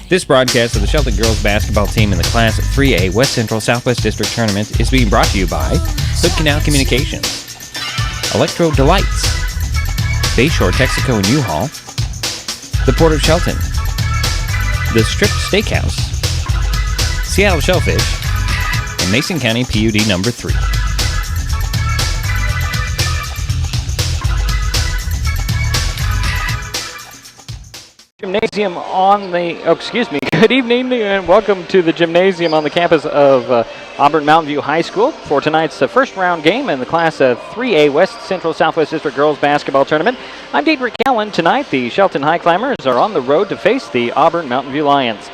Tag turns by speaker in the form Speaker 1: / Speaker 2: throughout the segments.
Speaker 1: This broadcast of the Shelton girls basketball team in the Class 3A West Central Southwest District Tournament is being brought to you by Hood Canal Communications, Electro Delights, Bayshore Texaco and U-Haul, the Port of Shelton, the Strip Steakhouse, Seattle Shellfish, and Mason County PUD number 3.
Speaker 2: Gymnasium on the, good evening and welcome to the gymnasium on the campus of Auburn Mountainview High School for tonight's first round game in the Class 3A West Central Southwest District Girls Basketball Tournament. I'm Dietrich Allen. Tonight the Shelton Highclimbers are on the road to face the Auburn Mountainview Lions.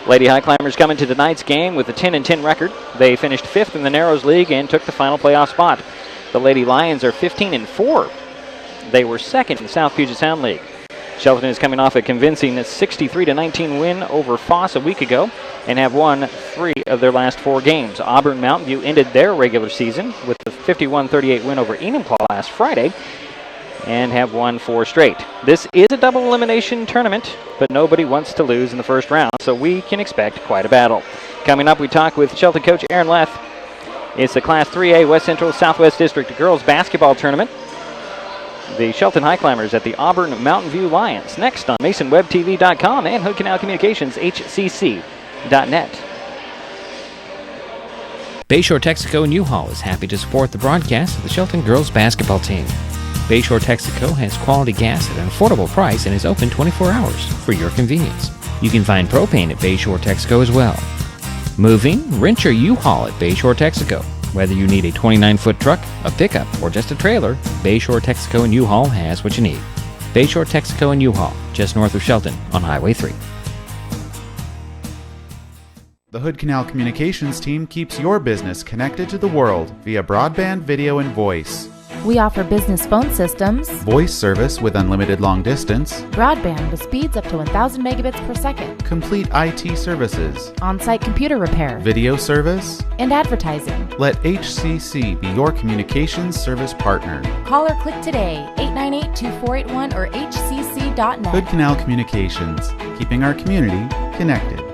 Speaker 2: Lady Highclimbers come into tonight's game with a 10-10 record. They finished 5th in the Narrows League and took the final playoff spot. The Lady Lions are 15-4. They were 2nd in the South Puget Sound League. Shelton is coming off a convincing 63-19 win over Foss a week ago and have won 3 of their last 4 games. Auburn Mountainview ended their regular season with a 51-38 win over Enumclaw last Friday and have won 4 straight. This is a double elimination tournament, but nobody wants to lose in the first round, so we can expect quite a battle. Coming up, we talk with Shelton coach Aaron Leth. It's the Class 3A West Central Southwest District Girls Basketball Tournament. The Shelton Highclimbers at the Auburn Mountainview Lions. Next on MasonWebTV.com and Hood Canal Communications HCC.net.
Speaker 1: Bayshore Texaco and U-Haul is happy to support the broadcast of the Shelton girls basketball team. Bayshore Texaco has quality gas at an affordable price and is open 24 hours for your convenience. You can find propane at Bayshore Texaco as well. Moving? Rent your U-Haul at Bayshore Texaco. Whether you need a 29-foot truck, a pickup, or just a trailer, Bayshore Texaco and U-Haul has what you need. Bayshore Texaco and U-Haul, just north of Shelton on Highway 3.
Speaker 3: The Hood Canal Communications team keeps your business connected to the world via broadband, video, and voice.
Speaker 4: We offer business phone systems,
Speaker 3: voice service with unlimited long distance,
Speaker 4: broadband with speeds up to 1,000 megabits per second,
Speaker 3: complete IT services,
Speaker 4: on-site computer repair,
Speaker 3: video service,
Speaker 4: and advertising.
Speaker 3: Let HCC be your communications service partner.
Speaker 4: Call or click today, 898-2481 or hcc.net.
Speaker 3: Hood Canal Communications, keeping our community connected.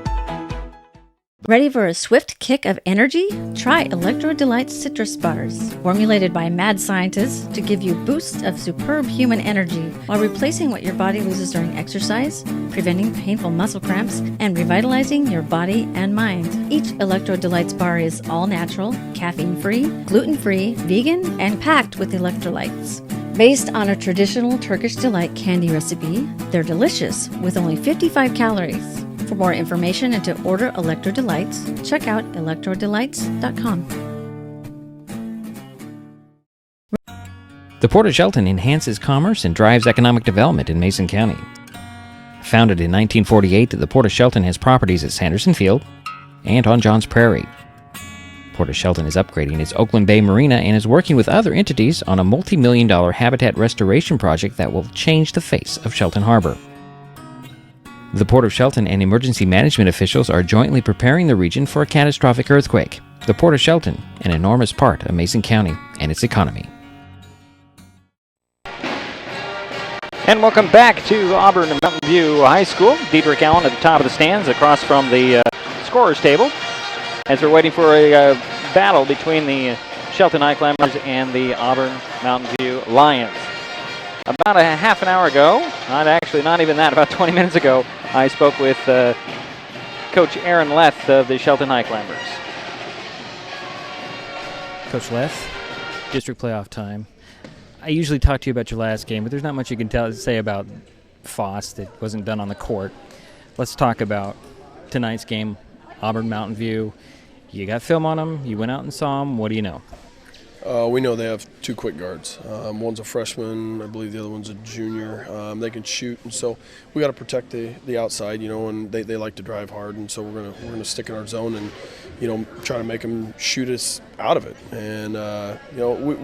Speaker 5: Ready for a swift kick of energy? Try Electro Delights Citrus Bars, formulated by mad scientists to give you boosts of superb human energy while replacing what your body loses during exercise, preventing painful muscle cramps, and revitalizing your body and mind. Each Electro Delights bar is all natural, caffeine-free, gluten-free, vegan, and packed with electrolytes. Based on a traditional Turkish delight candy recipe, they're delicious with only 55 calories. For more information and to order Electro Delights, check out electrodelights.com.
Speaker 1: The Port of Shelton enhances commerce and drives economic development in Mason County. Founded in 1948, the Port of Shelton has properties at Sanderson Field and on Johns Prairie. Port of Shelton is upgrading its Oakland Bay Marina and is working with other entities on a multi-million-dollar habitat restoration project that will change the face of Shelton Harbor. The Port of Shelton and emergency management officials are jointly preparing the region for a catastrophic earthquake. The Port of Shelton, an enormous part of Mason County and its economy.
Speaker 2: And welcome back to Auburn Mountainview High School. Dietrich Allen at the top of the stands across from the scorer's table as we're waiting for a battle between the Shelton Highclimbers and the Auburn Mountainview Lions. About a half an hour ago, not even that, about 20 minutes ago, I spoke with Coach Aaron Leth of the Shelton Highclimbers.
Speaker 6: Coach Leth, district playoff time. I usually talk to you about your last game, but there's not much you can say about Foss that wasn't done on the court. Let's talk about tonight's game, Auburn Mountainview. You got film on them. You went out and saw them. What do you know?
Speaker 7: We know they have 2 quick guards. One's a freshman, I believe the other one's a junior. They can shoot, and so we got to protect the outside, and they like to drive hard, and so we're gonna stick in our zone and try to make them shoot us out of it. And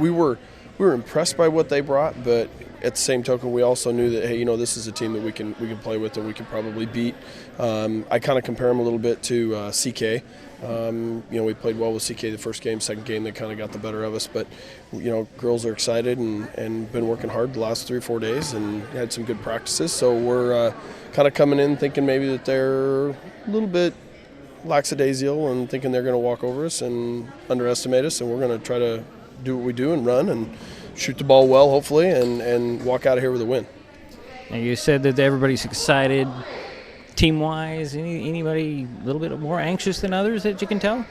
Speaker 7: we were we were impressed by what they brought, but at the same token, we also knew that, hey, this is a team that we can play with and we can probably beat. I kind of compare them a little bit to CK. We played well with CK the first game. Second game, they kind of got the better of us. But, girls are excited and been working hard the last 3 or 4 days and had some good practices. So we're kind of coming in thinking maybe that they're a little bit lackadaisical and thinking they're going to walk over us and underestimate us. And we're going to try to do what we do and run and shoot the ball well, hopefully, and walk out of here with a win.
Speaker 6: Now, you said that everybody's excited. Team-wise, anybody a little bit more anxious than others that you can tell?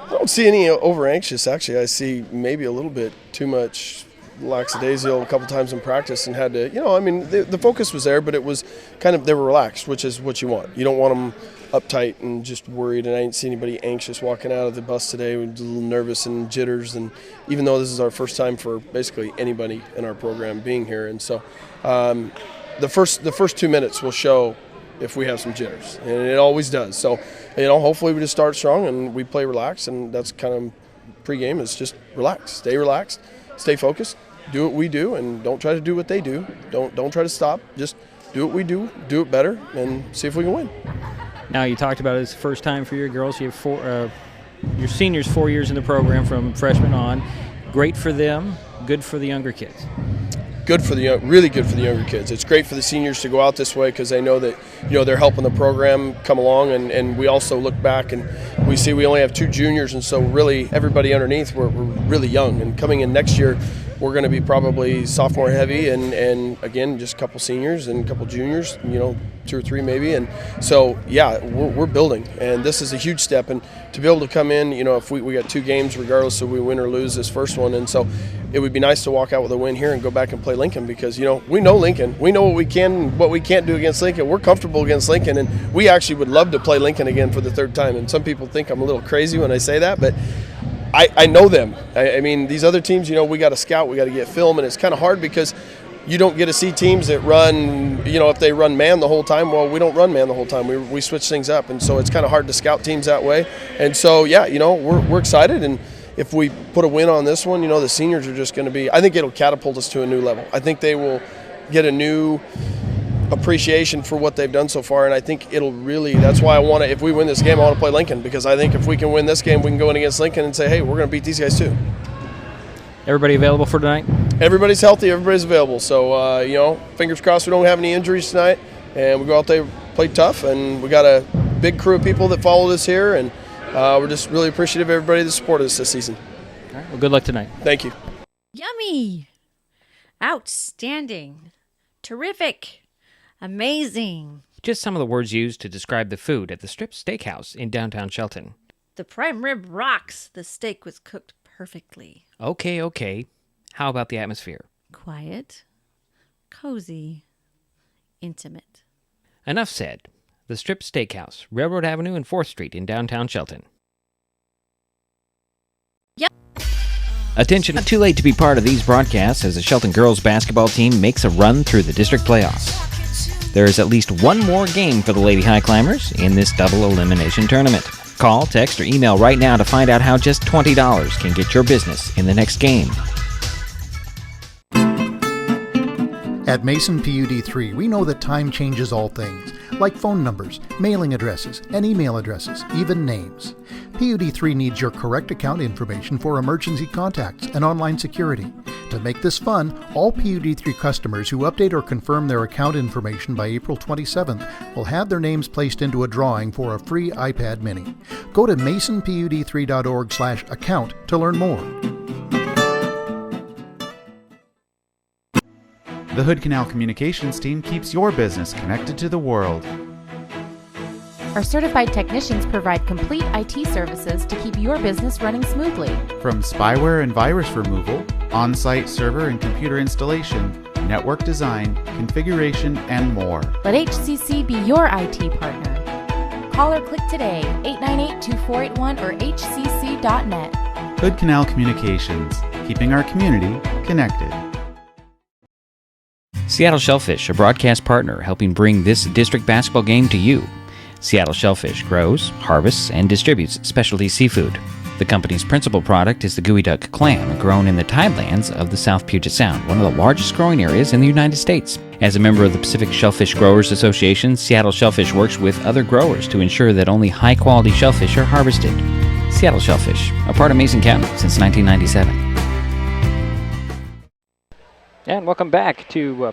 Speaker 7: I don't see any over-anxious, actually. I see maybe a little bit too much lackadaisical a couple times in practice and had to, the focus was there, but it was kind of, they were relaxed, which is what you want. You don't want them uptight and just worried, and I didn't see anybody anxious walking out of the bus today. We were a little nervous and jitters, and even though this is our first time for basically anybody in our program being here, and so the first 2 minutes will show if we have some jitters, and it always does. So, hopefully we just start strong and we play relaxed, and that's kind of pregame is just relax, stay relaxed, stay focused, do what we do, and don't try to do what they do. Don't try to stop. Just do what we do it better, and see if we can win.
Speaker 6: Now, you talked about it's the first time for your girls. You have your seniors 4 years in the program from freshman on. Great for them, good for the younger kids.
Speaker 7: Really good for the younger kids. It's great for the seniors to go out this way because they know that they're helping the program come along, and we also look back and we see we only have 2 juniors, and so really everybody underneath we're really young, and coming in next year we're going to be probably sophomore heavy, and again just a couple seniors and a couple juniors, 2 or 3 maybe, and so we're building, and this is a huge step, and to be able to come in, if we got 2 games regardless if we win or lose this first one, and so it would be nice to walk out with a win here and go back and play Lincoln because, we know Lincoln. We know what we can and what we can't do against Lincoln. We're comfortable against Lincoln, and we actually would love to play Lincoln again for the 3rd time. And some people think I'm a little crazy when I say that, but I know them. I mean, these other teams, we got to scout, we got to get film, and it's kind of hard because you don't get to see teams that run, if they run man the whole time. Well, we don't run man the whole time. We switch things up, and so it's kind of hard to scout teams that way. And so, we're excited, and if we put a win on this one, the seniors are just going to be – I think it'll catapult us to a new level. I think they will get a new appreciation for what they've done so far, and I think it'll really – that's why I want to – if we win this game, I want to play Lincoln because I think if we can win this game, we can go in against Lincoln and say, hey, we're going to beat these guys too.
Speaker 6: Everybody available for tonight?
Speaker 7: Everybody's healthy. Everybody's available. So, fingers crossed we don't have any injuries tonight, and we go out there, play tough, and we got a big crew of people that follow us here, and we're just really appreciative of everybody that supported us this season.
Speaker 6: All right. Well, good luck tonight.
Speaker 7: Thank you.
Speaker 5: Yummy! Outstanding! Terrific! Amazing!
Speaker 1: Just some of the words used to describe the food at the Strip Steakhouse in downtown Shelton.
Speaker 5: The prime rib rocks. The steak was cooked perfectly.
Speaker 1: Okay. How about the atmosphere?
Speaker 5: Quiet, cozy, intimate.
Speaker 1: Enough said. The Strip Steakhouse, Railroad Avenue and 4th Street in downtown Shelton.
Speaker 5: Yep.
Speaker 1: Attention, not too late to be part of these broadcasts as the Shelton girls basketball team makes a run through the district playoffs. There is at least one more game for the Lady Highclimbers in this double elimination tournament. Call, text, or email right now to find out how just $20 can get your business in the next game.
Speaker 8: At Mason PUD3, we know that time changes all things, like phone numbers, mailing addresses, and email addresses, even names. PUD3 needs your correct account information for emergency contacts and online security. To make this fun, all PUD3 customers who update or confirm their account information by April 27th will have their names placed into a drawing for a free iPad mini. Go to masonpud3.org/account to learn more.
Speaker 3: The Hood Canal Communications team keeps your business connected to the world.
Speaker 4: Our certified technicians provide complete IT services to keep your business running smoothly.
Speaker 3: From spyware and virus removal, on-site server and computer installation, network design, configuration, and more.
Speaker 4: Let HCC be your IT partner. Call or click today, 898-2481 or hcc.net.
Speaker 3: Hood Canal Communications, keeping our community connected.
Speaker 1: Seattle Shellfish, a broadcast partner helping bring this district basketball game to you. Seattle Shellfish grows, harvests, and distributes specialty seafood. The company's principal product is the gooey duck clam, grown in the tidelands of the South Puget Sound, one of the largest growing areas in the United States. As a member of the Pacific Shellfish Growers Association, Seattle Shellfish works with other growers to ensure that only high-quality shellfish are harvested. Seattle Shellfish, a part of Mason County since 1997.
Speaker 2: And welcome back to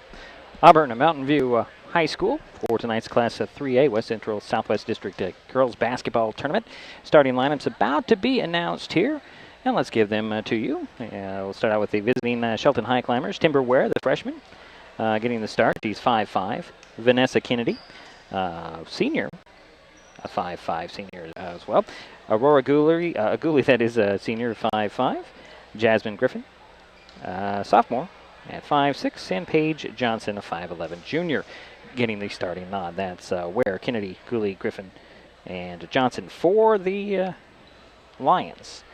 Speaker 2: Auburn Mountainview High School for tonight's Class 3A West Central Southwest District Girls Basketball Tournament. Starting lineup's about to be announced here, and let's give them to you. We'll start out with the visiting Shelton Highclimbers. Timber Ware, the freshman, getting the start. She's 5'5". Vanessa Kennedy, senior, a 5'5" senior as well. Aurora Gooley, that is a senior, 5'5". Jasmine Griffin, sophomore, at 5'6", and Paige Johnson, a 5'11" junior, getting the starting nod. That's Ware, Kennedy, Gooley, Griffin, and Johnson for the Lions.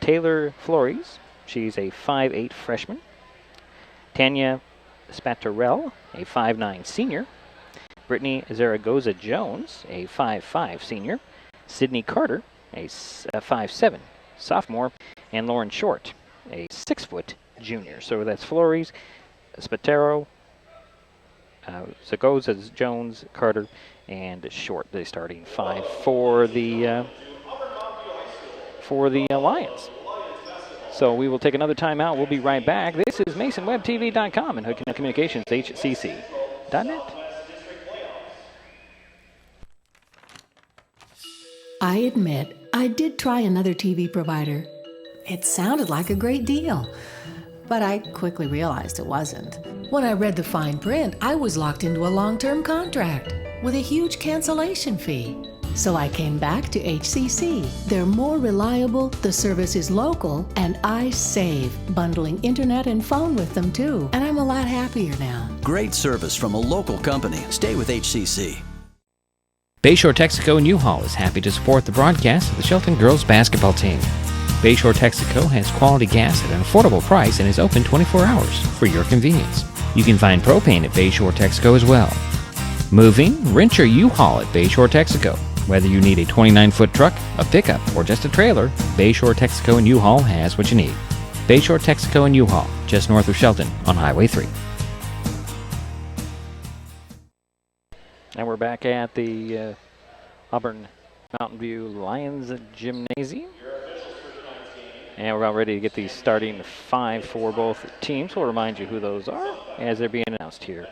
Speaker 2: Taylor Flores, she's a 5'8" freshman. Tanya Spatarell, a 5'9" senior. Brittany Zaragoza-Jones, a 5'5" senior. Sydney Carter, a 5'7" sophomore. And Lauren Short, a 6' junior. So that's Flores, Spataro, Zaragoza, Jones, Carter, and Short. The starting five for the Lions. So we will take another timeout. We'll be right back. This is MasonWebTV.com and Hood Canal Communications, HCC.net.
Speaker 9: I admit, I did try another TV provider. It sounded like a great deal, but I quickly realized it wasn't. When I read the fine print, I was locked into a long-term contract with a huge cancellation fee. So I came back to HCC. They're more reliable, the service is local, and I save, bundling internet and phone with them too. And I'm a lot happier now.
Speaker 10: Great service from a local company. Stay with HCC.
Speaker 1: Bayshore Texaco and U-Haul is happy to support the broadcast of the Shelton girls basketball team. Bayshore Texaco has quality gas at an affordable price and is open 24 hours for your convenience. You can find propane at Bayshore Texaco as well. Moving? Rent your U-Haul at Bayshore Texaco. Whether you need a 29-foot truck, a pickup, or just a trailer, Bayshore Texaco and U-Haul has what you need. Bayshore Texaco and U-Haul, just north of Shelton on Highway 3.
Speaker 2: And we're back at the Auburn Mountainview Lions Gymnasium. And we're about ready to get the starting five for both teams. We'll remind you who those are as they're being announced here.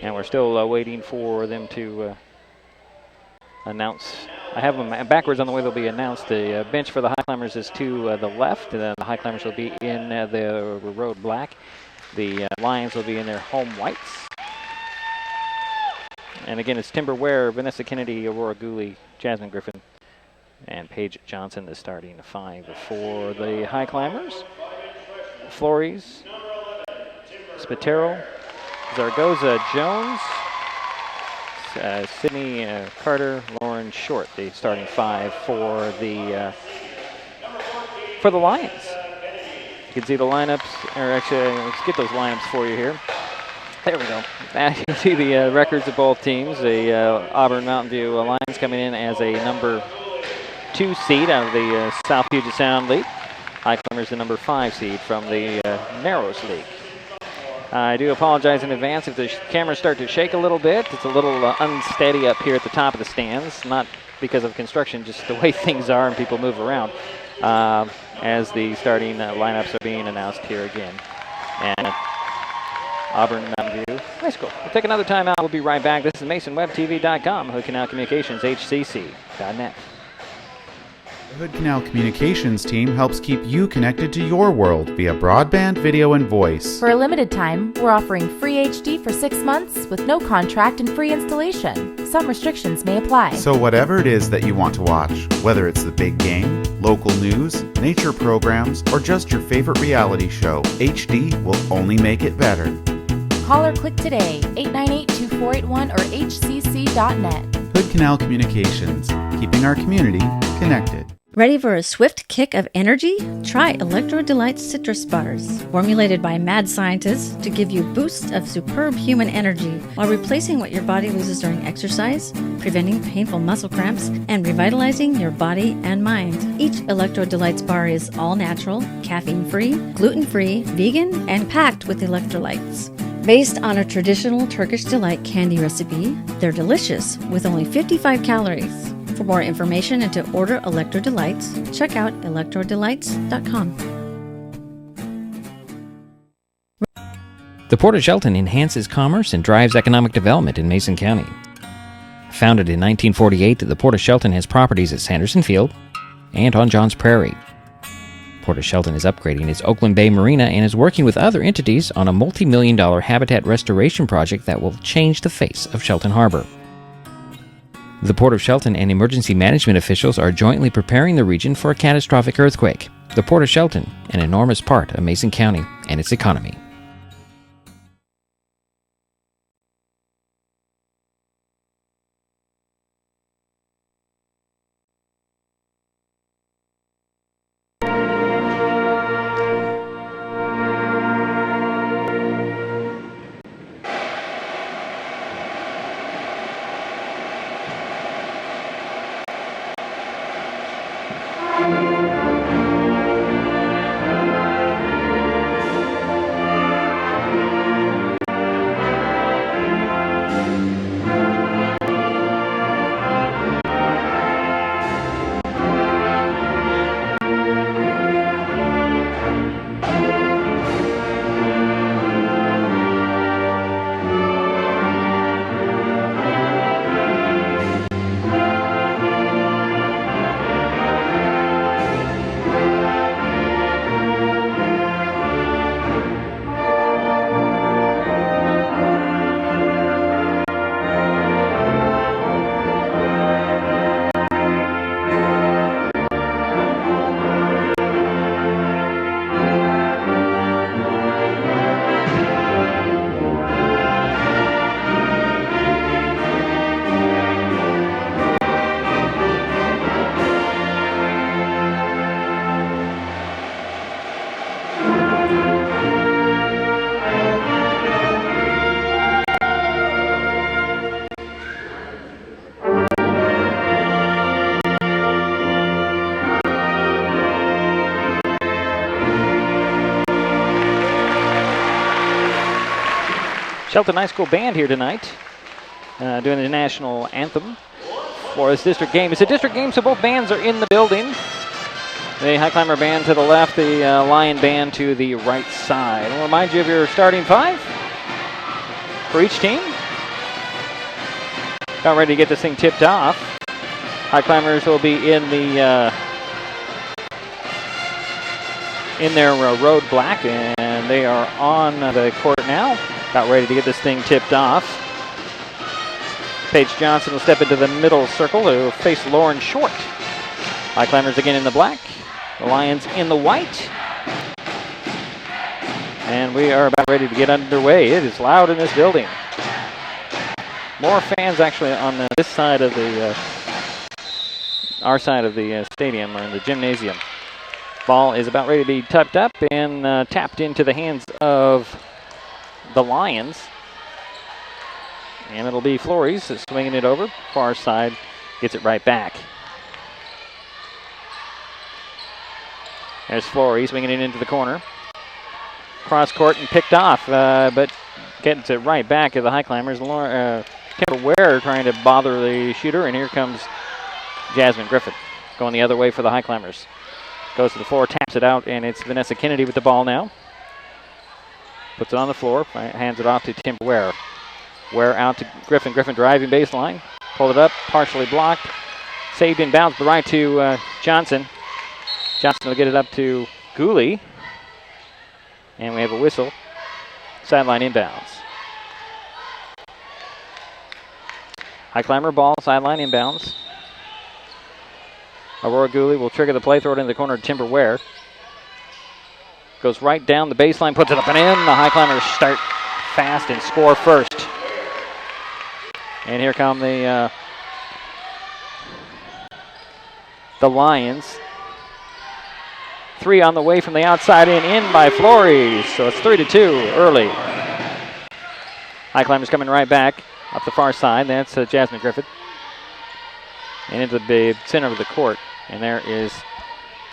Speaker 2: And we're still waiting for them to announce. I have them backwards on the way they'll be announced. The bench for the Highclimbers is to the left, and then the Highclimbers will be in the road black. The Lions will be in their home whites. And again, it's Timber Ware, Vanessa Kennedy, Aurora Gooley, Jasmine Griffin, and Paige Johnson, the starting five for the Highclimbers. Flores, Spataro, Zaragoza Jones, Sydney Carter, Lauren Short, the starting five for the Lions. You can see the lineups, or actually, let's get those lineups for you here. There we go. You can see the records of both teams. The Auburn Mountainview Lions coming in as a number 2 seed out of the South Puget Sound League. Highclimbers the number 5 seed from the Narrows League. I do apologize in advance if the cameras start to shake a little bit. It's a little unsteady up here at the top of the stands, not because of construction, just the way things are and people move around as the starting lineups are being announced here again. And Auburn Mountainview High School. We'll take another time out. We'll be right back. This is MasonWebTV.com, Hood Canal Communications, HCC.net.
Speaker 3: The Hood Canal Communications team helps keep you connected to your world via broadband, video, and voice.
Speaker 4: For a limited time, we're offering free HD for 6 months with no contract and free installation. Some restrictions may apply.
Speaker 3: So whatever it is that you want to watch, whether it's the big game, local news, nature programs, or just your favorite reality show, HD will only make it better.
Speaker 4: Call or click today, 898-2481 or hcc.net.
Speaker 3: Hood Canal Communications, keeping our community connected.
Speaker 5: Ready for a swift kick of energy? Try Electro Delight Citrus Bars, formulated by mad scientists to give you boosts of superb human energy while replacing what your body loses during exercise, preventing painful muscle cramps, and revitalizing your body and mind. Each Electro Delights bar is all natural, caffeine-free, gluten-free, vegan, and packed with electrolytes. Based on a traditional Turkish delight candy recipe, they're delicious with only 55 calories. For more information and to order Electro Delights, check out electrodelights.com.
Speaker 1: The Port of Shelton enhances commerce and drives economic development in Mason County. Founded in 1948, the Port of Shelton has properties at Sanderson Field and on Johns Prairie. Port of Shelton is upgrading its Oakland Bay Marina and is working with other entities on a multi-million-dollar habitat restoration project that will change the face of Shelton Harbor. The Port of Shelton and emergency management officials are jointly preparing the region for a catastrophic earthquake. The Port of Shelton, an enormous part of Mason County and its economy.
Speaker 2: Shelton High School Band here tonight, doing the national anthem for this district game. It's a district game, so both bands are in the building. The Highclimber Band to the left, the Lion Band to the right side. I'll remind you of your starting five for each team. About ready to get this thing tipped off. Highclimbers will be in the in their road black, and they are on the court now. About ready to get this thing tipped off. Paige Johnson will step into the middle circle to face Lauren Short. Highclimbers again in the black. The Lions in the white. And we are about ready to get underway. It is loud in this building. More fans actually on this side of the, our side of the stadium, or in the gymnasium. Ball is about ready to be tucked up and tapped into the hands of the Lions. And it'll be Flores swinging it over. Far side gets it right back. There's Flores swinging it into the corner. Cross court and picked off, but gets it right back at the Highclimbers. Kimber Ware trying to bother the shooter, and here comes Jasmine Griffin going the other way for the Highclimbers. Goes to the floor, taps it out, and it's Vanessa Kennedy with the ball now. Puts it on the floor, hands it off to Timber Ware. Ware out to Griffin. Griffin driving baseline. Pulled it up, partially blocked. Saved in bounds, but right to Johnson. Johnson will get it up to Gooley. And we have a whistle. Sideline inbounds. Highclimber ball, sideline inbounds. Aurora Gooley will trigger the play, throw it into the corner to Timber Ware. Goes right down the baseline, puts it up and in. The Highclimbers start fast and score first. And here come the the Lions. 3 on the way from the outside in by Flores. So it's 3-2 early. Highclimbers coming right back up the far side. That's Jasmine Griffith. And into the center of the court. And there is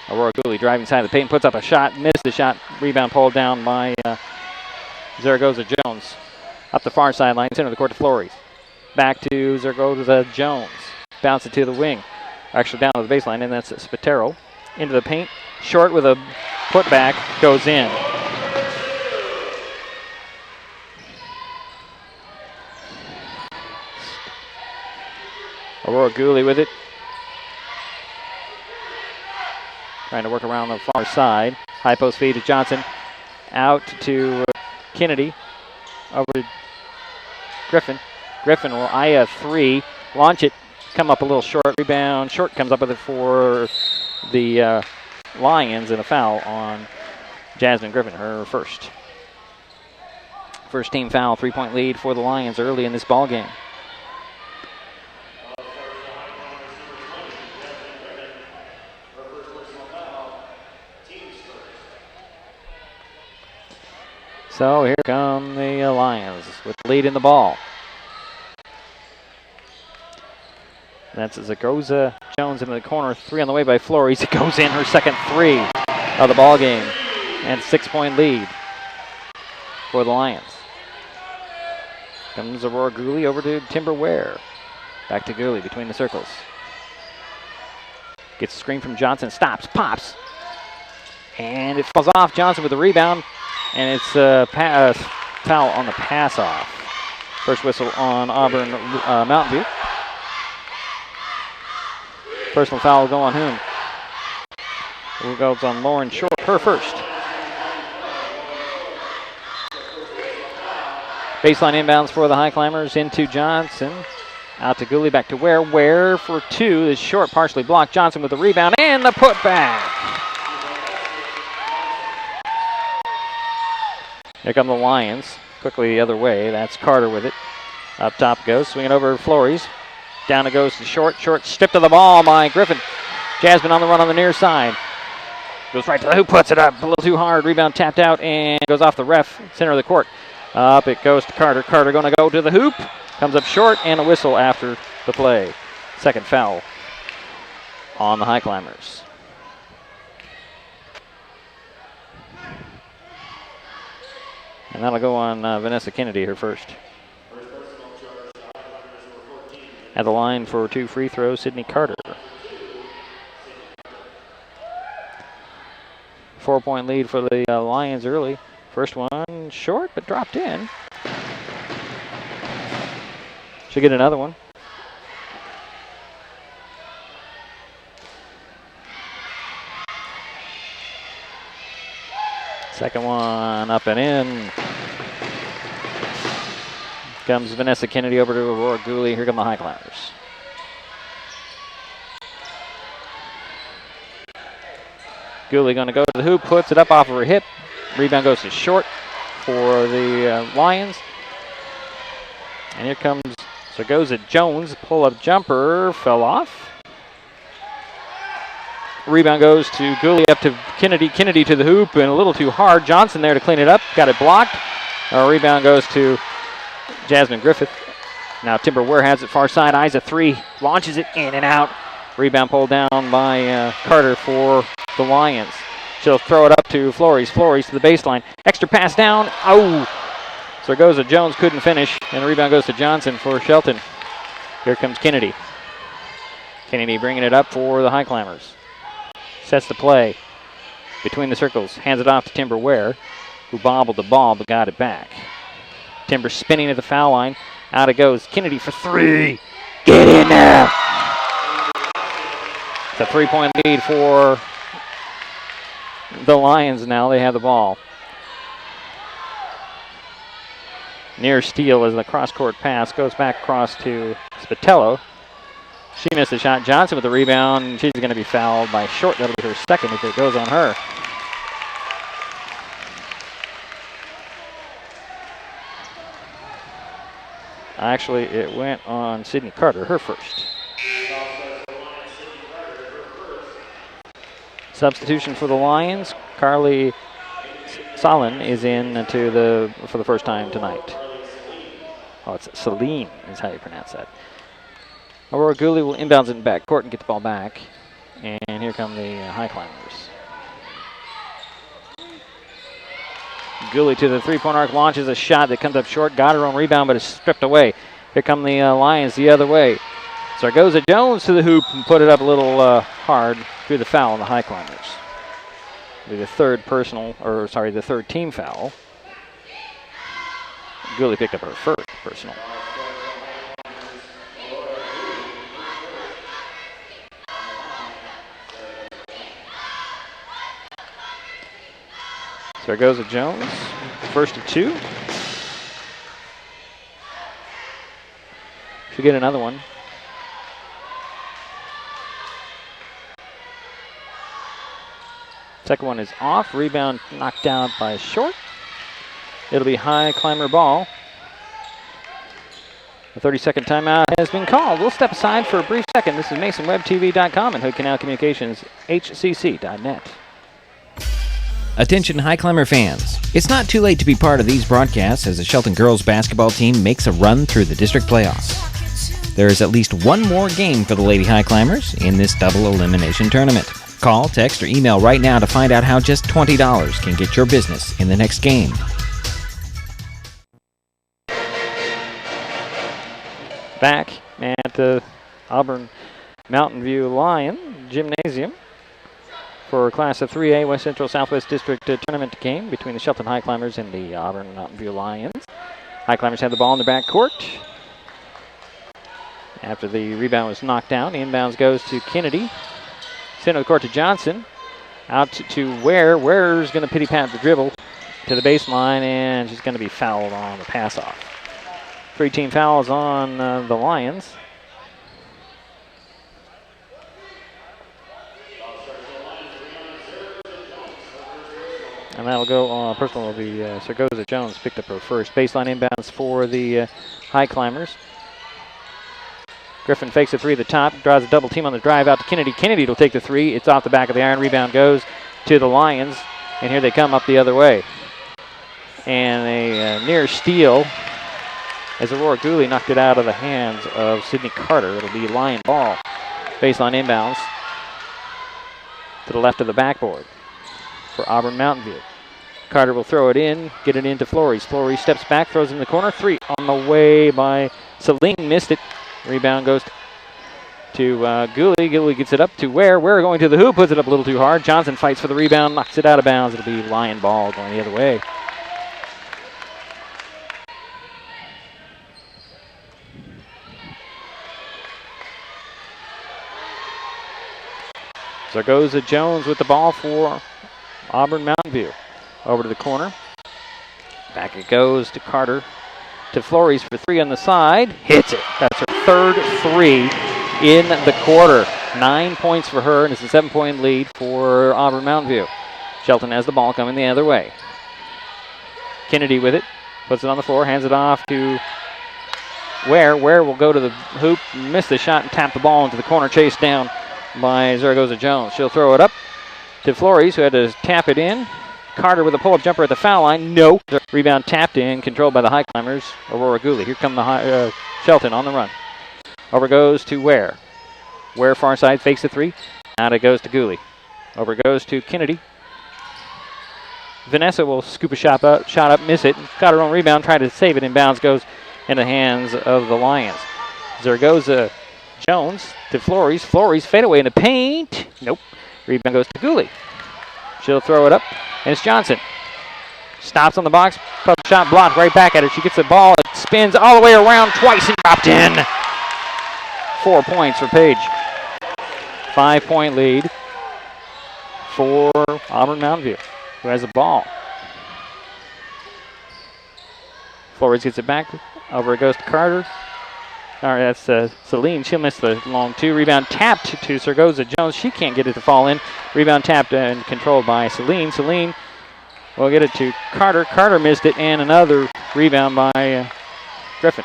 Speaker 2: Aurora Gooley driving side of the paint. Puts up a shot. Missed the shot. Rebound pulled down by Zaragoza Jones. Up the far sideline. Center of the court to Flores. Back to Zaragoza Jones. Bounce it to the wing. Actually down to the baseline. And that's Spatero. Into the paint. Short with a putback. Goes in. Aurora Gooley with it. Trying to work around the far side. High post feed to Johnson. Out to Kennedy. Over to Griffin. Griffin will eye a 3. Launch it. Come up a little short. Rebound. Short comes up with it for the Lions, and a foul on Jasmine Griffin, her first. First team foul. 3-point lead for the Lions early in this ball game. So here come the Lions with the lead in the ball. That's Zaragoza Jones into the corner. 3 on the way by Flores. It goes in, her second 3 of the ball game. And 6-point lead for the Lions. Comes Aurora Gooley over to Timber Ware. Back to Gooley between the circles. Gets a screen from Johnson. Stops. Pops. And it falls off. Johnson with the rebound. And it's a foul on the pass off. First whistle on Auburn Mountainview. Personal foul will go on whom? It goes on Lauren Short, her first. Baseline inbounds for the Highclimbers into Johnson. Out to Gooley, back to Ware. Ware for 2 is Short, partially blocked. Johnson with the rebound and the putback. Here come the Lions. Quickly the other way. That's Carter with it. Up top goes. Swinging over Flores. Down it goes to Short. Short stripped of the ball by Griffin. Jasmine on the run on the near side. Goes right to the hoop. Puts it up a little too hard. Rebound tapped out and goes off the ref. Center of the court. Up it goes to Carter. Carter going to go to the hoop. Comes up short and a whistle after the play. Second foul on the Highclimbers. And that'll go on Vanessa Kennedy, her first. At the line for 2 free throws, Sydney Carter. 4-point lead for the Lions early. First one short, but dropped in. Should get another one. Second one up and in. Comes Vanessa Kennedy over to Aurora Gooley. Here come the Highclimbers. Gooley going to go to the hoop, puts it up off of her hip. Rebound goes to Short for the Lions. And here comes Zaragoza Jones. Pull-up jumper fell off. Rebound goes to Gooley up to Kennedy. Kennedy to the hoop and a little too hard. Johnson there to clean it up. Got it blocked. Rebound goes to Jasmine Griffith. Now Timber Ware has it far side. Eyes a 3. Launches it in and out. Rebound pulled down by Carter for the Lions. She'll throw it up to Flores. Flores to the baseline. Extra pass down. Oh! Zaragoza Jones couldn't finish. And the rebound goes to Johnson for Shelton. Here comes Kennedy. Kennedy bringing it up for the Highclimbers. Sets the play between the circles. Hands it off to Timber Ware, who bobbled the ball but got it back. Timber spinning at the foul line. Out it goes. Kennedy for 3. Get in there! It's a 3-point lead for the Lions now. They have the ball. Near steal as the cross-court pass goes back across to Spatello. She missed the shot. Johnson with the rebound. She's going to be fouled by Short. That'll be her second if it goes on her. Actually, it went on Sydney Carter, her first. Substitution for the Lions. Carly Solin is in for the first time tonight. Oh, it's Celine is how you pronounce that. Aurora Gooley will inbounds in back court and get the ball back. And here come the Highclimbers. Gooley to the three-point arc, launches a shot that comes up short, got her own rebound, but is stripped away. Here come the Lions the other way. Zaragoza Jones to the hoop and put it up a little hard through the foul on the Highclimbers. The third team foul. Gooley picked up her first personal. Zaragoza Jones, first of two. She'll get another one. Second one is off. Rebound knocked down by Short. It'll be Highclimber ball. A 30-second timeout has been called. We'll step aside for a brief second. This is MasonWebTV.com and Hood Canal Communications, HCC.net.
Speaker 1: Attention Highclimber fans. It's not too late to be part of these broadcasts as the Shelton girls basketball team makes a run through the district playoffs. There is at least one more game for the Lady Highclimbers in this double elimination tournament. Call, text, or email right now to find out how just $20 can get your business in the next game.
Speaker 2: Back at the Auburn Mountainview Lion Gymnasium for Class of 3A West Central Southwest District tournament game between the Shelton Highclimbers and the Auburn Mountainview Lions. Highclimbers have the ball in the back court. After the rebound was knocked down, inbounds goes to Kennedy. Center of the court to Johnson. Out to Ware. Ware's going to pity pat the dribble to the baseline, and she's going to be fouled on the pass off. 3 team fouls on the Lions. And that'll go personal will be Zaragoza Jones picked up her first. Baseline inbounds for the Highclimbers. Griffin fakes a three at the top, draws a double team on the drive out to Kennedy. Kennedy will take the three. It's off the back of the iron. Rebound goes to the Lions, and here they come up the other way. And a near steal as Aurora Gooley knocked it out of the hands of Sydney Carter. It'll be Lion ball. Baseline inbounds to the left of the backboard for Auburn Mountainview. Carter will throw it in, get it into Flores. Flores steps back, throws in the corner. 3 on the way by Celine. Missed it. Rebound goes to Gooley. Gooley gets it up to Ware. Ware going to the hoop, puts it up a little too hard. Johnson fights for the rebound, knocks it out of bounds. It'll be Lion ball going the other way. Zaragoza Jones with the ball for Auburn Mountainview. Over to the corner. Back it goes to Carter. To Flores for 3 on the side. Hits it. That's her third 3 in the quarter. 9 points for her, and it's a 7-point lead for Auburn Mountainview. Shelton has the ball coming the other way. Kennedy with it. Puts it on the floor. Hands it off to Ware. Ware will go to the hoop. Miss the shot and tap the ball into the corner. Chased down by Zaragoza Jones. She'll throw it up to Flores, who had to tap it in. Carter with a pull-up jumper at the foul line. No. Rebound tapped in, controlled by the Highclimbers. Aurora Gooley. Here come the Shelton on the run. Over goes to Ware. Ware far side fakes the 3. Out it goes to Gooley. Over goes to Kennedy. Vanessa will scoop a shot up, miss it. Got her own rebound, tried to save it. Inbounds goes in the hands of the Lions. Zaragoza Jones to Flores. Flores fade away in the paint. Nope. Rebound goes to Gooley. She'll throw it up. And it's Johnson. Stops on the box. Puff shot blocked right back at her. She gets the ball. It spins all the way around twice and dropped in. 4 points for Paige. 5-point lead for Auburn Mountainview, who has the ball. Flores gets it back. Over it goes to Carter. All right, that's Celine. She'll miss the long 2. Rebound tapped to Zaragoza Jones. She can't get it to fall in. Rebound tapped and controlled by Celine. Celine will get it to Carter. Carter missed it, and another rebound by Griffin.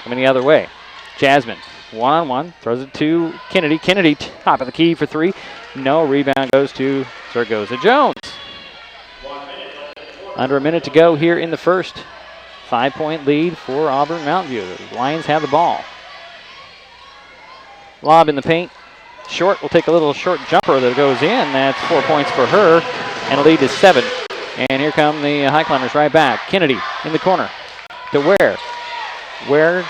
Speaker 2: Coming the other way. Jasmine 1-on-1. Throws it to Kennedy. Kennedy, top of the key for three. No. Rebound goes to Zaragoza Jones. Under a minute to go here in the first. 5-point lead for Auburn Mountain View. The Lions have the ball. Lob in the paint. Short will take a little short jumper that goes in. That's 4 points for her, and a lead is 7. And here come the Highclimbers right back. Kennedy in the corner to Ware. Ware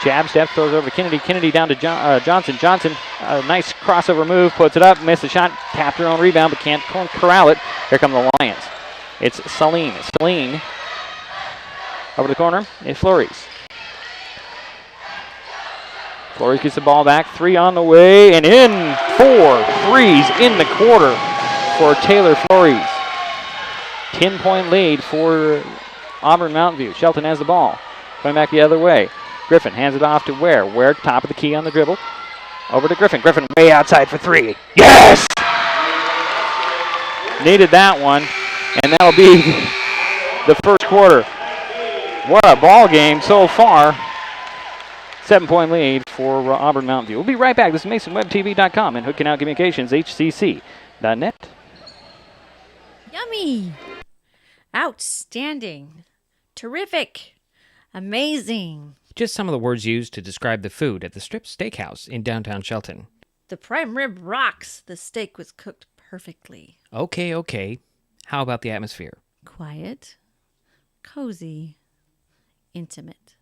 Speaker 2: jab step, throws over to Kennedy. Kennedy down to Johnson. Johnson, a nice crossover move, puts it up, missed the shot, tapped her own rebound, but can't corral it. Here come the Lions. It's Celine. Celine over the corner. It's Flores. Flores gets the ball back. 3 on the way, and in. 4 threes in the quarter for Taylor Flores. 10-point lead for Auburn Mountain View. Shelton has the ball. Going back the other way. Griffin hands it off to Ware. Ware, top of the key on the dribble. Over to Griffin. Griffin way outside for 3. Yes! Needed that one, and that'll be the first quarter. What a ball game so far. 7-point lead for Auburn Mountain View. We'll be right back. This is MasonWebTV.com and Hood Canal Communications, HCC.net.
Speaker 5: Yummy! Outstanding! Terrific! Amazing!
Speaker 1: Just some of the words used to describe the food at the Strip Steakhouse in downtown Shelton.
Speaker 5: The prime rib rocks. The steak was cooked perfectly.
Speaker 1: Okay. How about the atmosphere?
Speaker 5: Quiet, cozy, intimate.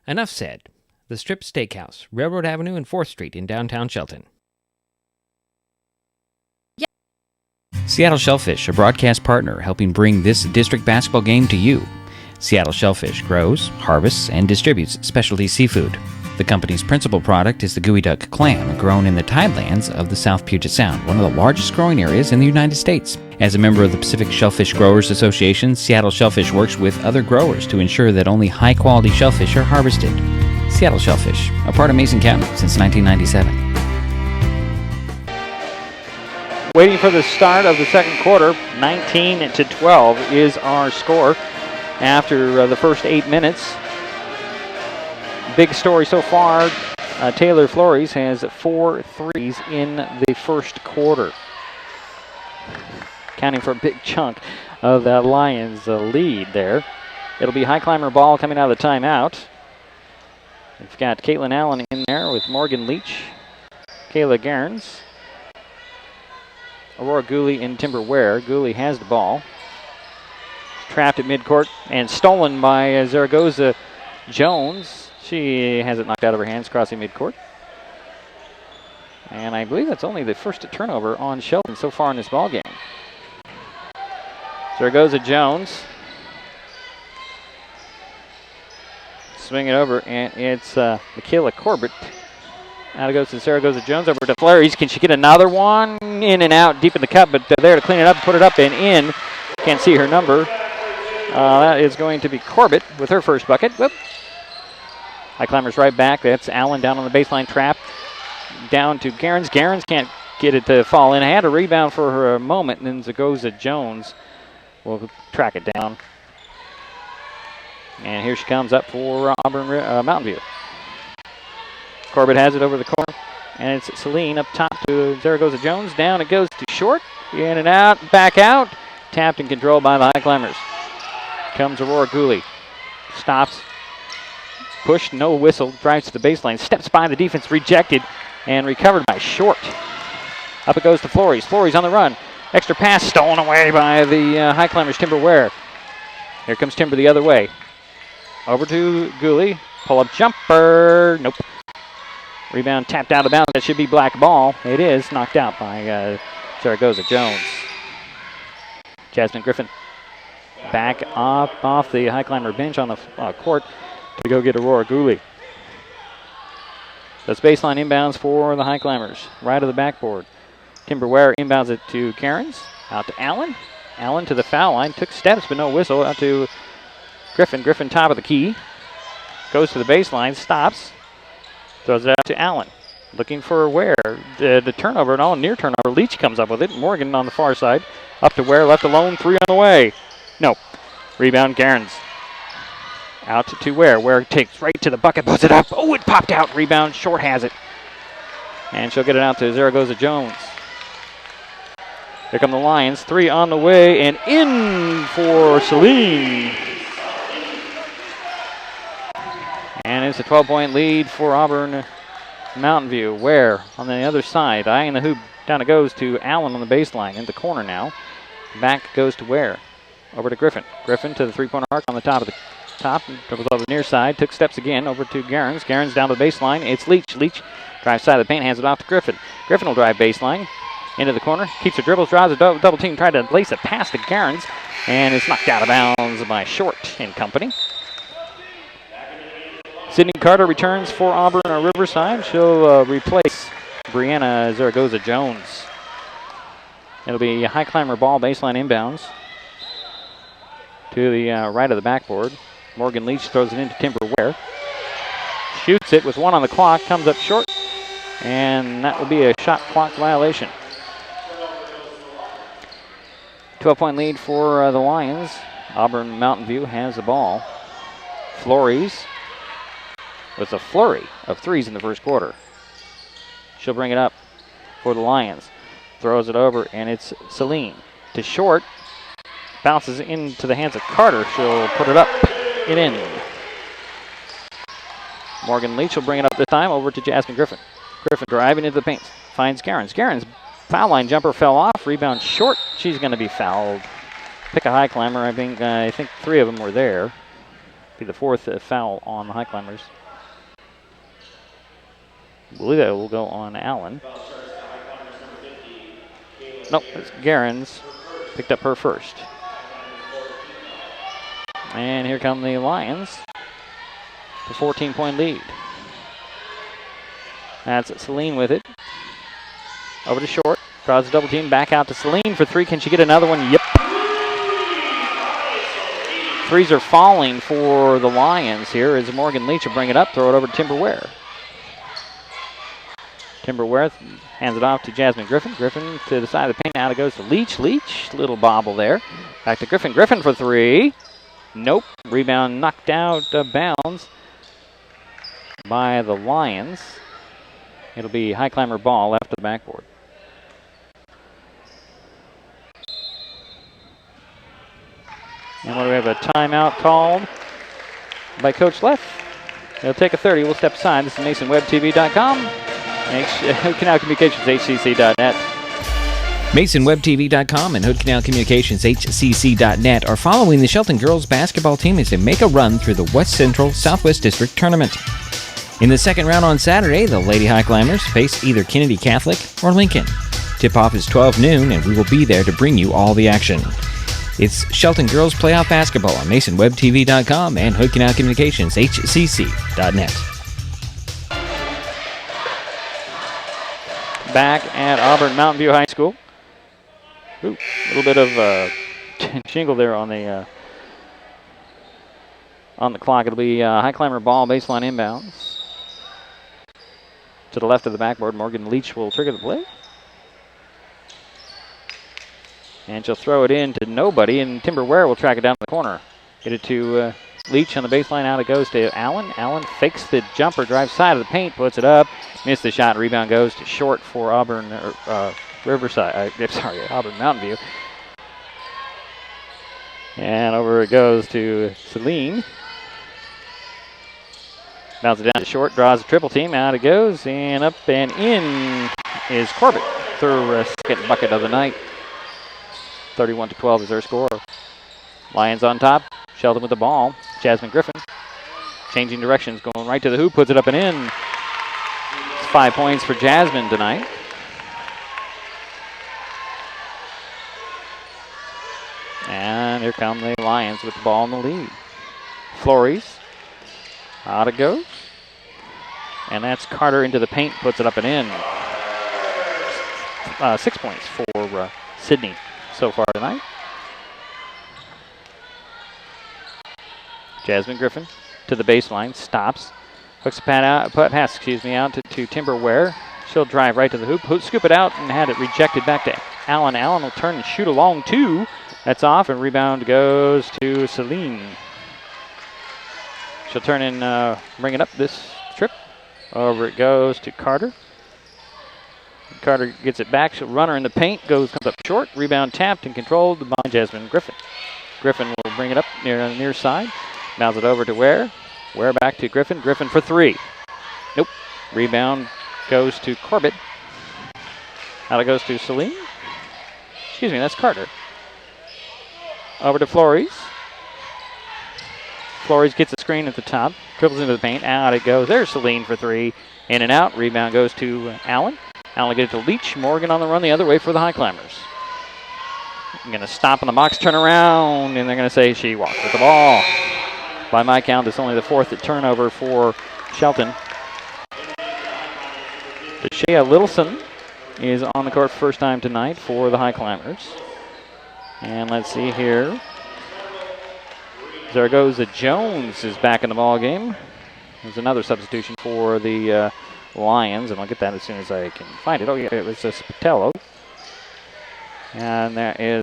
Speaker 1: Enough said. The Strip Steakhouse, Railroad Avenue and 4th Street in downtown Shelton.
Speaker 5: Yeah.
Speaker 1: Seattle Shellfish, a broadcast partner helping bring this district basketball game to you. Seattle Shellfish grows, harvests, and distributes specialty seafood. The company's principal product is the gooey duck clam, grown in the tidelands of the South Puget Sound, one of the largest growing areas in the United States. As a member of the Pacific Shellfish Growers Association, Seattle Shellfish works with other growers to ensure that only high-quality shellfish are harvested. Seattle Shellfish, a part of Mason County since 1997.
Speaker 2: Waiting for the start of the second quarter. 19-12 is our score after the first 8 minutes. Big story so far. Taylor Flores has 4 threes in the first quarter, accounting for a big chunk of that Lions lead there. It'll be Highclimber ball coming out of the timeout. We've got Caitlin Allen in there with Morgan Leach, Kayla Gairns, Aurora Gooley, and Timber Ware. Gooley has the ball. Trapped at midcourt and stolen by Zaragoza Jones. She has it knocked out of her hands, crossing midcourt. And I believe that's only the first turnover on Shelton so far in this ball game. Zaragoza Jones. Swing it over, and it's Michaela Corbett. Out it goes to Zaragoza Jones, over to Flores. Can she get another one? In and out, deep in the cup, but there to clean it up, put it up and in. Can't see her number. That is going to be Corbett with her first bucket. Whoop. Highclimbers right back. That's Allen down on the baseline, trap. Down to Gairns. Gairns can't get it to fall in. Had a rebound for her a moment, and then Zaragoza Jones will track it down. And here she comes up for Auburn Mountain View. Corbett has it over the corner, and it's Celine up top to Zaragoza Jones. Down it goes to Short. In and out, back out. Tapped and controlled by the Highclimbers. Comes Aurora Gooley. Stops. Push, no whistle. Drives to the baseline. Steps by the defense, rejected, and recovered by Short. Up it goes to Flores. Flores on the run. Extra pass stolen away by the Highclimbers, Timber Ware. Here comes Timber the other way. Over to Gooley. Pull-up jumper. Nope. Rebound tapped out of bounds. That should be black ball. It is knocked out by Zaragoza Jones. Jasmine Griffin back off the Highclimber bench on the court to go get Aurora Gooley. That's baseline inbounds for the Highclimbers. Right of the backboard. Timber Ware inbounds it to Cairns. Out to Allen. Allen to the foul line. Took steps but no whistle. Out to Griffin. Griffin top of the key. Goes to the baseline. Stops. Throws it out to Allen. Looking for Ware. The turnover, and all near turnover. Leach comes up with it. Morgan on the far side. Up to Ware. Left alone. 3 on the way. No. Rebound Gairns. Out to Ware. Ware takes right to the bucket, puts it up. Oh, it popped out. Rebound. Short has it. And she'll get it out to Zaragoza Jones. Here come the Lions. 3 on the way and in for Celine. And it's a 12-point lead for Auburn Mountainview. Ware on the other side. Eyeing the hoop. Down it goes to Allen on the baseline. In the corner now. Back goes to Ware. Over to Griffin. Griffin to the three-pointer arc on the top of the top. Dribbles over the near side. Took steps again. Over to Garens. Garens down to the baseline. It's Leach. Leach drives side of the paint. Hands it off to Griffin. Griffin will drive baseline. Into the corner. Keeps her dribbles. Drives a double team. Tried to lace it past the Garens. And it's knocked out of bounds by Short and company. Sydney Carter returns for Auburn Riverside. She'll replace Brianna Zaragoza Jones. It'll be a Highclimber ball, baseline inbounds. To the right of the backboard. Morgan Leach throws it into Timber Ware. Shoots it with 1 on the clock. Comes up short. And that will be a shot clock violation. 12-point lead for the Lions. Auburn Mountainview has the ball. Flores with a flurry of threes in the first quarter. She'll bring it up for the Lions. Throws it over, and it's Celine. To Short. Bounces into the hands of Carter. She'll put it up and in. Morgan Leach will bring it up this time over to Jasmine Griffin. Griffin driving into the paint. Finds Garens. Garens' foul line jumper fell off. Rebound Short. She's going to be fouled. Pick a Highclimber. I think 3 of them were there. Be the 4th foul on the Highclimbers. I believe that will go on Allen. Nope, it's Garens. Picked up her first. And here come the Lions. The 14-point lead. That's Celine with it. Over to Short. Draws a double team. Back out to Celine for 3. Can she get another one? Yep. Threes are falling for the Lions here as Morgan Leach will bring it up. Throw it over to Timber Ware. Timber Ware hands it off to Jasmine Griffin. Griffin to the side of the paint. Now it goes to Leach. Leach, little bobble there. Back to Griffin. Griffin for 3. Nope. Rebound knocked out of bounds by the Lions. It'll be Highclimber ball left of the backboard. And what do we have? A timeout called by Coach Leff. He'll take a 30. We'll step aside. This is MasonWebTV.com. Canal Communications, HCC.net.
Speaker 1: MasonWebTV.com and Hood Canal Communications, HCC.net are following the Shelton girls basketball team as they make a run through the West Central Southwest District Tournament. In the second round on Saturday, the Lady Highclimbers face either Kennedy Catholic or Lincoln. Tip-off is 12 noon, and we will be there to bring you all the action. It's Shelton girls playoff basketball on MasonWebTV.com and Hood Canal Communications, HCC.net.
Speaker 2: Back at Auburn Mountainview High School. Ooh, a little bit of jingle there on the clock. It'll be Highclimber ball, baseline inbounds. To the left of the backboard, Morgan Leach will trigger the play. And she'll throw it in to nobody, and Timber Ware will track it down the corner. Get it to Leach on the baseline. Out it goes to Allen. Allen fakes the jumper, drives side of the paint, puts it up. Missed the shot. Rebound goes to Short for Auburn Riverside. Auburn Mountainview. And over it goes to Celine. Bounces it down to Short. Draws a triple team. Out it goes. And up and in is Corbett. Third second bucket of the night. 31-12 is their score. Lions on top. Shelton with the ball. Jasmine Griffin. Changing directions. Going right to the hoop. Puts it up and in. It's 5 points for Jasmine tonight. And here come the Lions with the ball in the lead. Flores. Out it goes. And that's Carter into the paint. Puts it up and in. 6 points for Sydney so far tonight. Jasmine Griffin to the baseline. Stops. Hooks a pass out to Timber Ware. She'll drive right to the hoop. Scoop it out and had it rejected back to Allen. Allen will turn and shoot a long 2. That's off, and rebound goes to Celine. She'll turn and bring it up this trip. Over it goes to Carter. Carter gets it back. She'll run her in the paint. Comes up short. Rebound tapped and controlled by Jasmine Griffin. Griffin will bring it up on the near side. Bounce it over to Ware. Ware back to Griffin. Griffin for three. Nope. Rebound goes to Corbett. Out it goes to Celine. Excuse me, that's Carter. Over to Flores. Flores gets a screen at the top. Dribbles into the paint. Out it goes. There's Celine for three. In and out. Rebound goes to Allen. Allen gets it to Leach. Morgan on the run the other way for the Highclimbers. I'm going to stop in the box, turn around, and they're going to say she walked with the ball. By my count, it's only the fourth turnover for Shelton. Deshea Littleson is on the court first time tonight for the Highclimbers. And let's see here. Zaragoza Jones is back in the ball game. There's another substitution for the Lions, and I'll get that as soon as I can find it. Oh, yeah, it was Spatello. And there is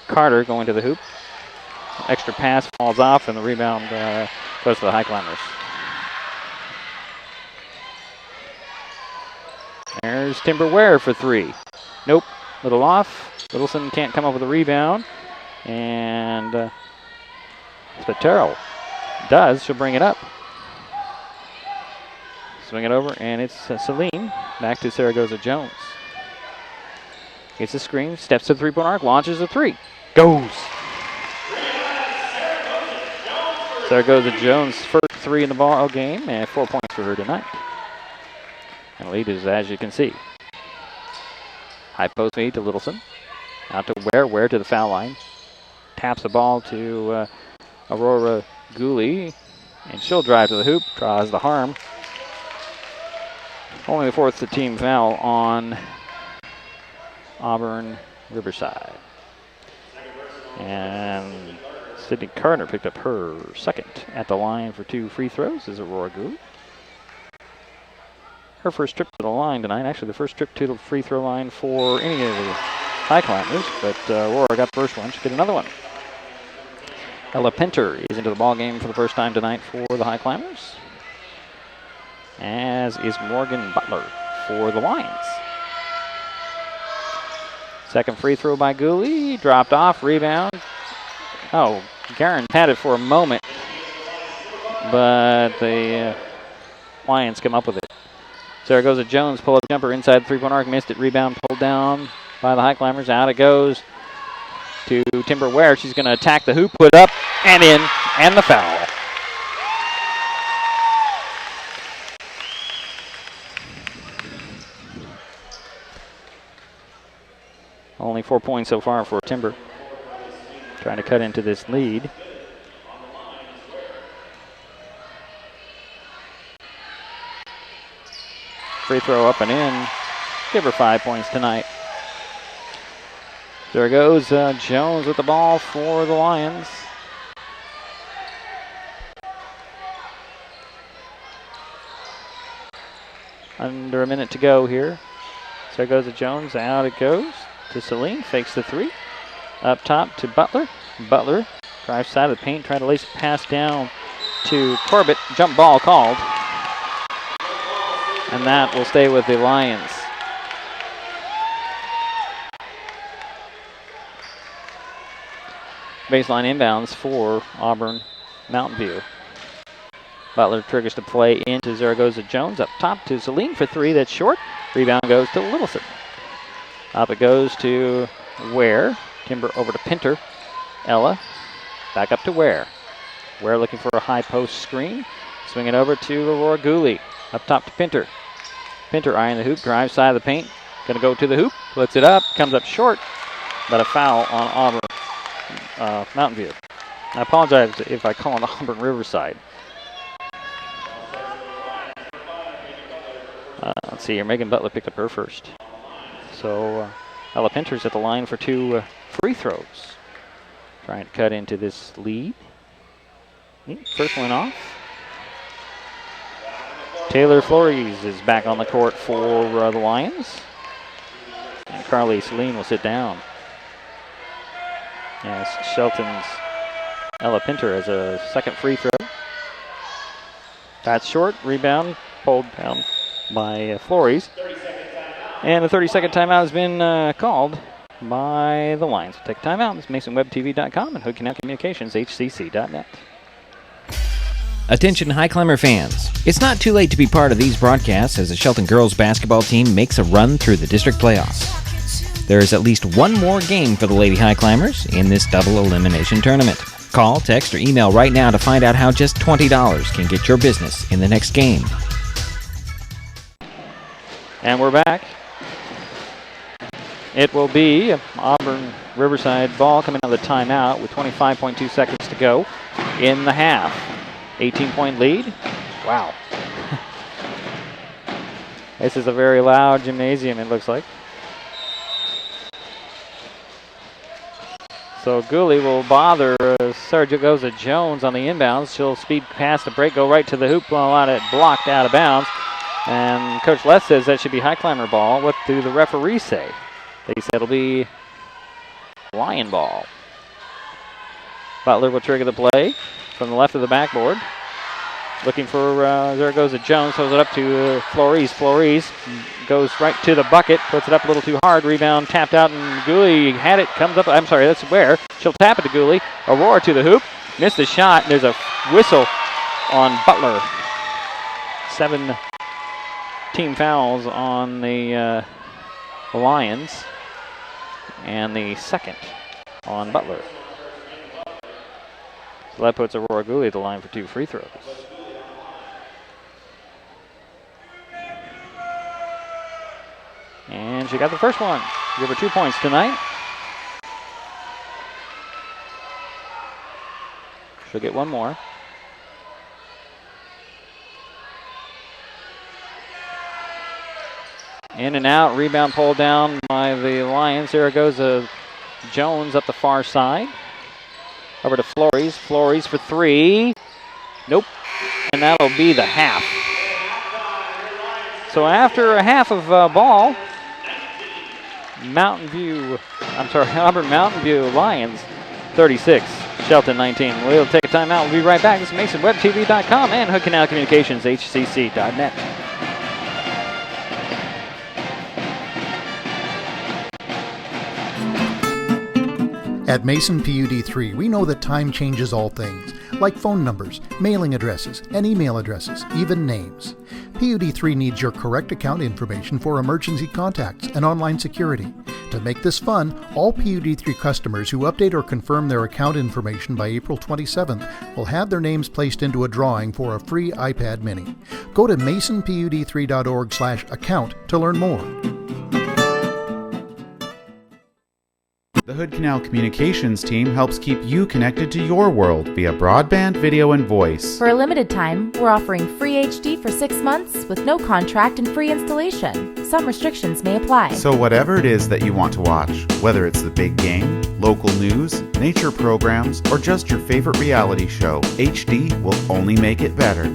Speaker 2: Carter going to the hoop. Extra pass falls off, and the rebound goes to the Highclimbers. There's Timber Ware for three. Nope, little off. Littleson can't come up with a rebound. And Spatero does. She'll bring it up. Swing it over, and it's Celine. Back to Zaragoza Jones. Gets a screen, steps to the three-point arc, launches a three. Goes. Zaragoza Jones' first three in the ball game, and 4 points for her tonight. And the lead is, as you can see, high post feed to Littleson. Out to Ware. Ware to the foul line. Taps the ball to Aurora Gooley, and she'll drive to the hoop, draws the harm. Only the fourth team foul on Auburn Riverside. And Sydney Carter picked up her second at the line for two free throws is Aurora Gooley. Her first trip to the line tonight, actually the first trip to the free throw line for any of the Highclimbers, but Aurora got the first one. She'll get another one. Ella Pinter is into the ball game for the first time tonight for the Highclimbers, as is Morgan Butler for the Lions. Second free throw by Gooley, dropped off, rebound. Oh, Garin had it for a moment, but the Lions come up with it. Zaragoza Jones pull-up jumper inside the three-point arc, missed it, rebound pulled down by the Highclimbers. Out it goes to Timber Ware. She's going to attack the hoop, put up and in, and the foul. Only 4 points so far for Timber. Trying to cut into this lead. Free throw up and in. Give her 5 points tonight. There goes Jones with the ball for the Lions. Under a minute to go here. There goes Jones. Out it goes to Celine. Fakes the three. Up top to Butler. Butler drives side of the paint. Trying to lace a pass down to Corbett. Jump ball called. And that will stay with the Lions. Baseline inbounds for Auburn Mountainview. Butler triggers to play into Zaragoza Jones. Up top to Celine for three. That's short. Rebound goes to Littleson. Up it goes to Ware. Timber over to Pinter. Ella. Back up to Ware. Ware looking for a high post screen. Swing it over to Aurora Gooley. Up top to Pinter. Pinter eyeing the hoop. Drives side of the paint. Going to go to the hoop. Puts it up. Comes up short. But a foul on Auburn Mountain View. I apologize if I call it Auburn Riverside. Let's see here. Megan Butler picked up her first. So Ella Pinter's at the line for two free throws. Trying to cut into this lead. First one off. Taylor Flores is back on the court for the Lions. And Carly Celine will sit down. As Shelton's Ella Pinter has a second free throw. That's short. Rebound pulled down by Flores. And the 30-second timeout has been called by the Lions. Take a timeout. It's MasonWebTV.com and Hood Canal Communications, HCC.net.
Speaker 1: Attention Highclimber fans. It's not too late to be part of these broadcasts as the Shelton girls basketball team makes a run through the district playoffs. There is at least one more game for the Lady Highclimbers in this double elimination tournament. Call, text, or email right now to find out how just $20 can get your business in the next game.
Speaker 2: And we're back. It will be Auburn Riverside ball coming out of the timeout with 25.2 seconds to go in the half. 18-point lead. Wow. This is a very loud gymnasium, it looks like. So Gooley will bother Zaragoza Jones on the inbounds. She'll speed past the break, go right to the hoop, allow it blocked out of bounds. And Coach Les says that should be Highclimber ball. What do the referees say? They said it'll be Lion ball. Butler will trigger the play from the left of the backboard. Looking for Zaragoza Jones. Throws it up to Flores. Flores goes right to the bucket. Puts it up a little too hard. Rebound tapped out, and Gooley had it. Comes up. I'm sorry, that's where. She'll tap it to Gooley. Aurora to the hoop. Missed the shot. There's a whistle on Butler. 7 team fouls on the Lions. And the second on Butler. So that puts Aurora Gooley at the line for 2 free throws. And she got the first one. Give her 2 points tonight. She'll get one more. In and out, rebound pulled down by the Lions. Zaragoza Jones up the far side. Over to Flores. Flores for 3. Nope. And that'll be the half. So after a half of ball, Auburn Mountainview Lions 36, Shelton 19. We'll take a timeout. We'll be right back. This is MasonWebTV.com and Hood Canal Communications, HCC.net.
Speaker 8: At Mason PUD3, we know that time changes all things, like phone numbers, mailing addresses, and email addresses, even names. PUD3 needs your correct account information for emergency contacts and online security. To make this fun, all PUD3 customers who update or confirm their account information by April 27th will have their names placed into a drawing for a free iPad mini. Go to masonpud3.org/account to learn more.
Speaker 3: The Hood Canal Communications team helps keep you connected to your world via broadband, video, and voice.
Speaker 4: For a limited time, we're offering free HD for 6 months with no contract and free installation. Some restrictions may apply.
Speaker 3: So whatever it is that you want to watch, whether it's the big game, local news, nature programs, or just your favorite reality show, HD will only make it better.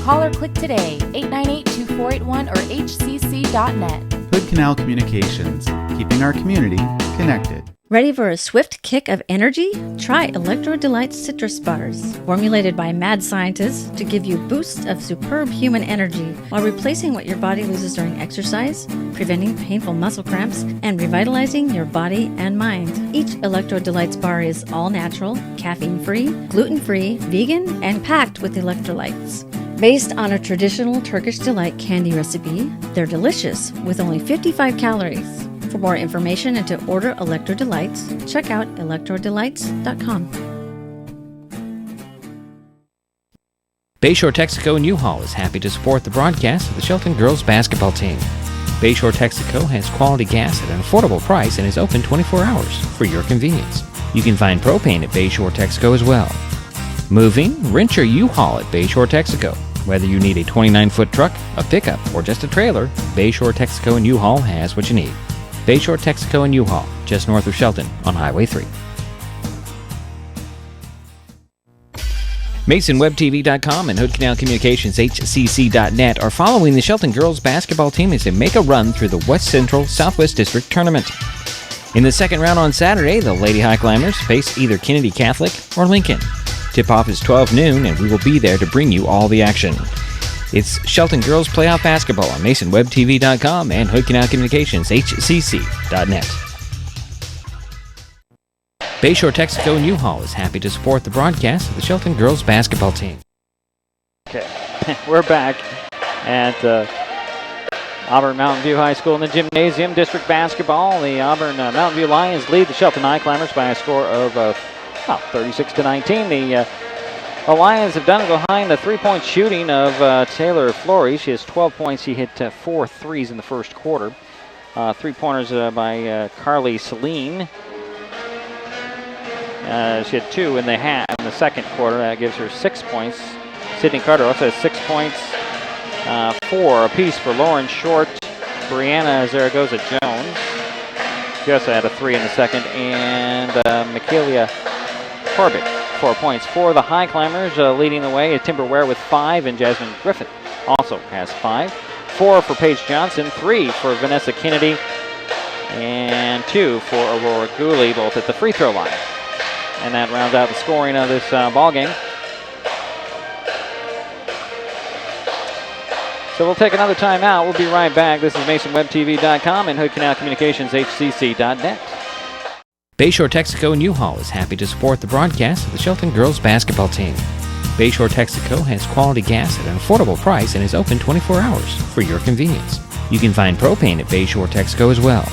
Speaker 4: Call or click today, 898-2481 or hcc.net.
Speaker 3: Hood Canal Communications, keeping our community connected.
Speaker 5: Ready for a swift kick of energy? Try Electro Delights citrus bars, formulated by mad scientists to give you boosts of superb human energy while replacing what your body loses during exercise, preventing painful muscle cramps, and revitalizing your body and mind. Each Electro Delights bar is all natural, caffeine-free, gluten-free, vegan, and packed with electrolytes. Based on a traditional Turkish delight candy recipe, they're delicious with only 55 calories. For more information and to order Electro Delights, check out electrodelights.com.
Speaker 1: Bayshore Texaco and U-Haul is happy to support the broadcast of the Shelton girls basketball team. Bayshore Texaco has quality gas at an affordable price and is open 24 hours for your convenience. You can find propane at Bayshore Texaco as well. Moving? Rent your U-Haul at Bayshore Texaco. Whether you need a 29-foot truck, a pickup, or just a trailer, Bayshore Texaco and U-Haul has what you need. Bayshore Texaco and U-Haul, just north of Shelton on Highway 3. MasonWebTV.com and Hood Canal Communications HCC.net are following the Shelton girls basketball team as they make a run through the West Central Southwest District Tournament. In the second round on Saturday, the Lady Highclimbers face either Kennedy Catholic or Lincoln. Tip-off is 12 noon, and we will be there to bring you all the action. It's Shelton Girls Playoff Basketball on MasonWebTV.com and Hood Canal Communications, HCC.net. Bayshore Texaco and U-Haul is happy to support the broadcast of the Shelton Girls Basketball team.
Speaker 2: Okay, we're back at Auburn Mountainview High School in the gymnasium. District basketball. The Auburn Mountainview Lions lead the Shelton Highclimbers by a score of 36-19. The Lions have done it behind the three-point shooting of Taylor Flory. She has 12 points. She hit 4 threes in the first quarter. Three-pointers by Carly Celine. She had 2 in the second quarter. That gives her 6 points. Sydney Carter also has 6 points. 4 apiece for Lauren Short, Brianna Zaragoza-Jones. She also had a 3 in the second. And Michaela Corbett, 4 points. For the Highclimbers, leading the way is Timber Ware with 5, and Jasmine Griffith also has 5. 4 for Paige Johnson, 3 for Vanessa Kennedy, and 2 for Aurora Gooley, both at the free throw line. And that rounds out the scoring of this ball game. So we'll take another timeout. We'll be right back. This is MasonWebTV.com and Hood Canal Communications, HCC.net.
Speaker 1: Bayshore Texaco and U-Haul is happy to support the broadcast of the Shelton Girls Basketball team. Bayshore Texaco has quality gas at an affordable price and is open 24 hours for your convenience. You can find propane at Bayshore Texaco as well.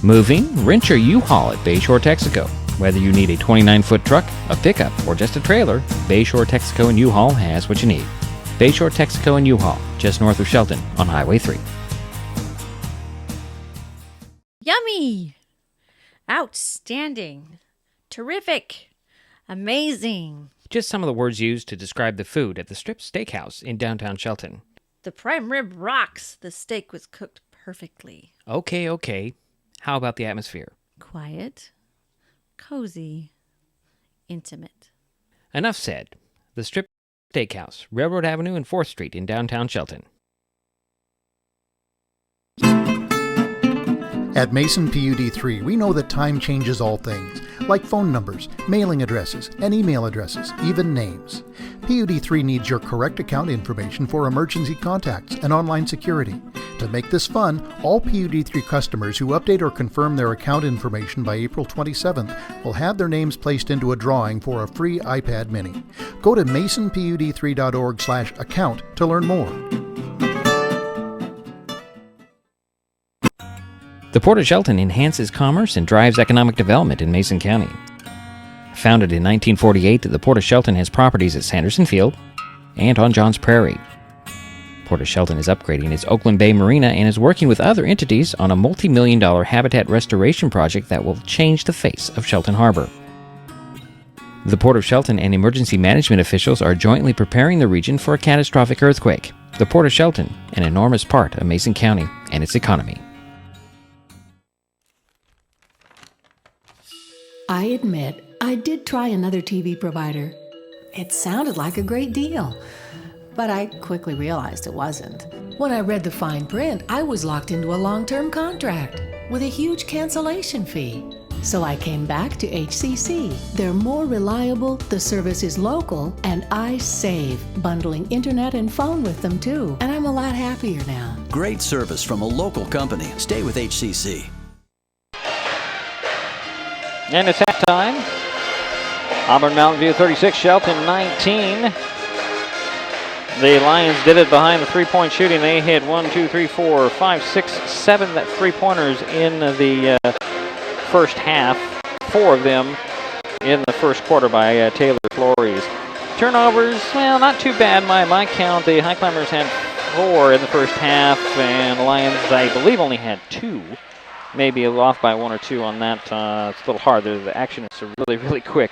Speaker 1: Moving? Rent your U-Haul at Bayshore Texaco. Whether you need a 29-foot truck, a pickup, or just a trailer, Bayshore Texaco and U-Haul has what you need. Bayshore Texaco and U-Haul, just north of Shelton on Highway 3.
Speaker 5: Yummy! Outstanding! Terrific! Amazing!
Speaker 1: Just some of the words used to describe the food at the Strip Steakhouse in downtown Shelton.
Speaker 5: The prime rib rocks. The steak was cooked perfectly.
Speaker 1: Okay. How about the atmosphere?
Speaker 5: Quiet, cozy, intimate.
Speaker 1: Enough said. The Strip Steakhouse, Railroad Avenue and 4th Street in downtown Shelton.
Speaker 8: At Mason PUD3, we know that time changes all things, like phone numbers, mailing addresses, and email addresses, even names. PUD3 needs your correct account information for emergency contacts and online security. To make this fun, all PUD3 customers who update or confirm their account information by April 27th will have their names placed into a drawing for a free iPad mini. Go to masonpud3.org/account to learn more.
Speaker 1: The Port of Shelton enhances commerce and drives economic development in Mason County. Founded in 1948, the Port of Shelton has properties at Sanderson Field and on Johns Prairie. Port of Shelton is upgrading its Oakland Bay Marina and is working with other entities on a multi-million-dollar habitat restoration project that will change the face of Shelton Harbor. The Port of Shelton and emergency management officials are jointly preparing the region for a catastrophic earthquake. The Port of Shelton, an enormous part of Mason County and its economy.
Speaker 9: I admit, I did try another TV provider. It sounded like a great deal, but I quickly realized it wasn't. When I read the fine print, I was locked into a long-term contract with a huge cancellation fee. So I came back to HCC. They're more reliable, the service is local, and I save, bundling internet and phone with them too. And I'm a lot happier now.
Speaker 10: Great service from a local company. Stay with HCC.
Speaker 2: And it's halftime. Auburn Mountainview 36, Shelton 19. The Lions did it behind the three-point shooting. They hit 1, 2, 3, 4, 5, 6, 7 three-pointers in the first half. 4 of them in the first quarter by Taylor Flores. Turnovers, well, not too bad. My count, the Highclimbers had 4 in the first half, and the Lions, I believe, only had 2. Maybe off by 1 or 2 on that. It's a little hard. The action is really quick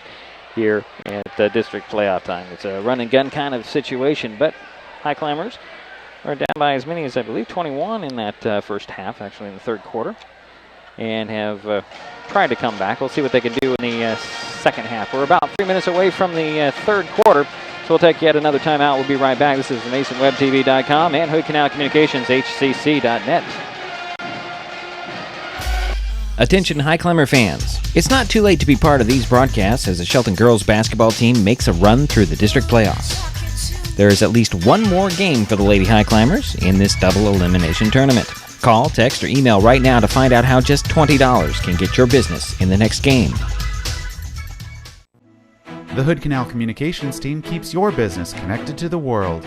Speaker 2: here at district playoff time. It's a run-and-gun kind of situation, but Highclimbers are down by as many as, I believe, 21 in that first half, actually in the third quarter, and have tried to come back. We'll see what they can do in the second half. We're about 3 minutes away from the third quarter, so we'll take yet another timeout. We'll be right back. This is MasonWebTV.com and Hood Canal Communications, HCC.net.
Speaker 1: Attention Highclimber fans. It's not too late to be part of these broadcasts as the Shelton girls basketball team makes a run through the district playoffs. There is at least one more game for the Lady Highclimbers in this double elimination tournament. Call, text, or email right now to find out how just $20 can get your business in the next game.
Speaker 3: The Hood Canal Communications team keeps your business connected to the world.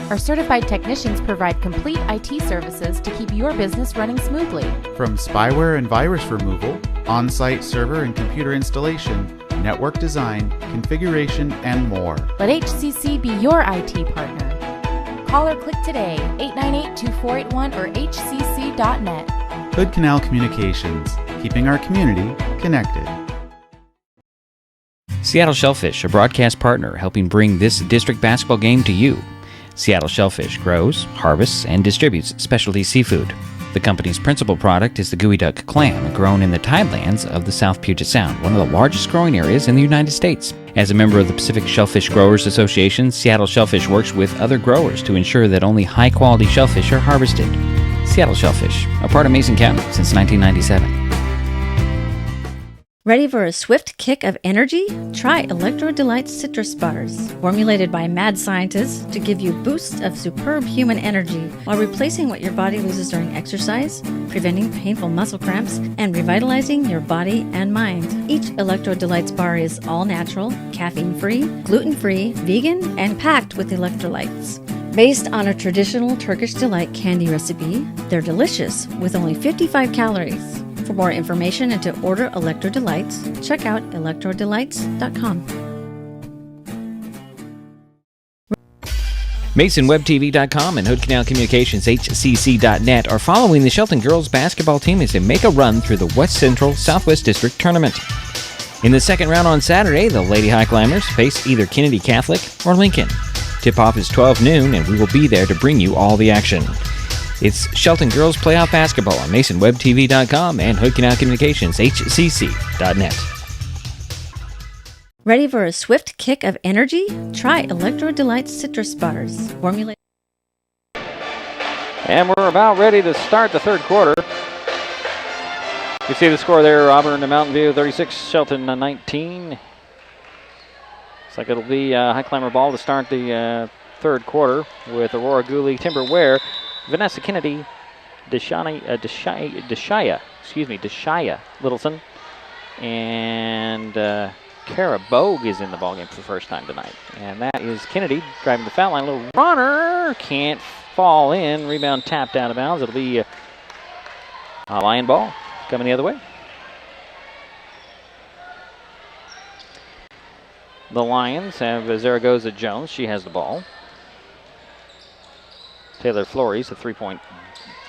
Speaker 4: Our certified technicians provide complete IT services to keep your business running smoothly.
Speaker 3: From spyware and virus removal, on-site server and computer installation, network design, configuration, and more.
Speaker 4: Let HCC be your IT partner. Call or click today, 898-2481 or hcc.net.
Speaker 3: Hood Canal Communications, keeping our community connected.
Speaker 1: Seattle Shellfish, a broadcast partner helping bring this district basketball game to you. Seattle Shellfish grows, harvests, and distributes specialty seafood. The company's principal product is the geoduck clam, grown in the tidelands of the South Puget Sound, one of the largest growing areas in the United States. As a member of the Pacific Shellfish Growers Association, Seattle Shellfish works with other growers to ensure that only high-quality shellfish are harvested. Seattle Shellfish, a part of Mason County since 1997.
Speaker 5: Ready for a swift kick of energy? Try Electro Delight Citrus Bars, formulated by mad scientists to give you boosts of superb human energy while replacing what your body loses during exercise, preventing painful muscle cramps, and revitalizing your body and mind. Each Electro Delights bar is all natural, caffeine-free, gluten-free, vegan, and packed with electrolytes. Based on a traditional Turkish delight candy recipe, they're delicious with only 55 calories. For more information and to order Electro Delights, check out electrodelights.com.
Speaker 1: MasonWebTV.com and Hood Canal Communications HCC.net are following the Shelton girls basketball team as they make a run through the West Central Southwest District Tournament. In the second round on Saturday, the Lady Highclimbers face either Kennedy Catholic or Lincoln. Tip-off is 12 noon, and we will be there to bring you all the action. It's Shelton Girls Playoff Basketball on MasonWebTV.com and Hood Canal Communications HCC.net.
Speaker 5: Ready for a swift kick of energy? Try Electro Delight Citrus Bars, formulated.
Speaker 2: And we're about ready to start the third quarter. You see the score there, Auburn Mountainview 36, Shelton 19. Looks like it'll be Highclimber ball to start the third quarter with Aurora Gooley, Timber Ware, Vanessa Kennedy, Deshaya Littleson, and Kara Bogue is in the ballgame for the first time tonight. And that is Kennedy driving the foul line. A little runner, can't fall in. Rebound tapped out of bounds. It'll be a Lion ball coming the other way. The Lions have Zaragoza Jones. She has the ball. Taylor Flores, a three-point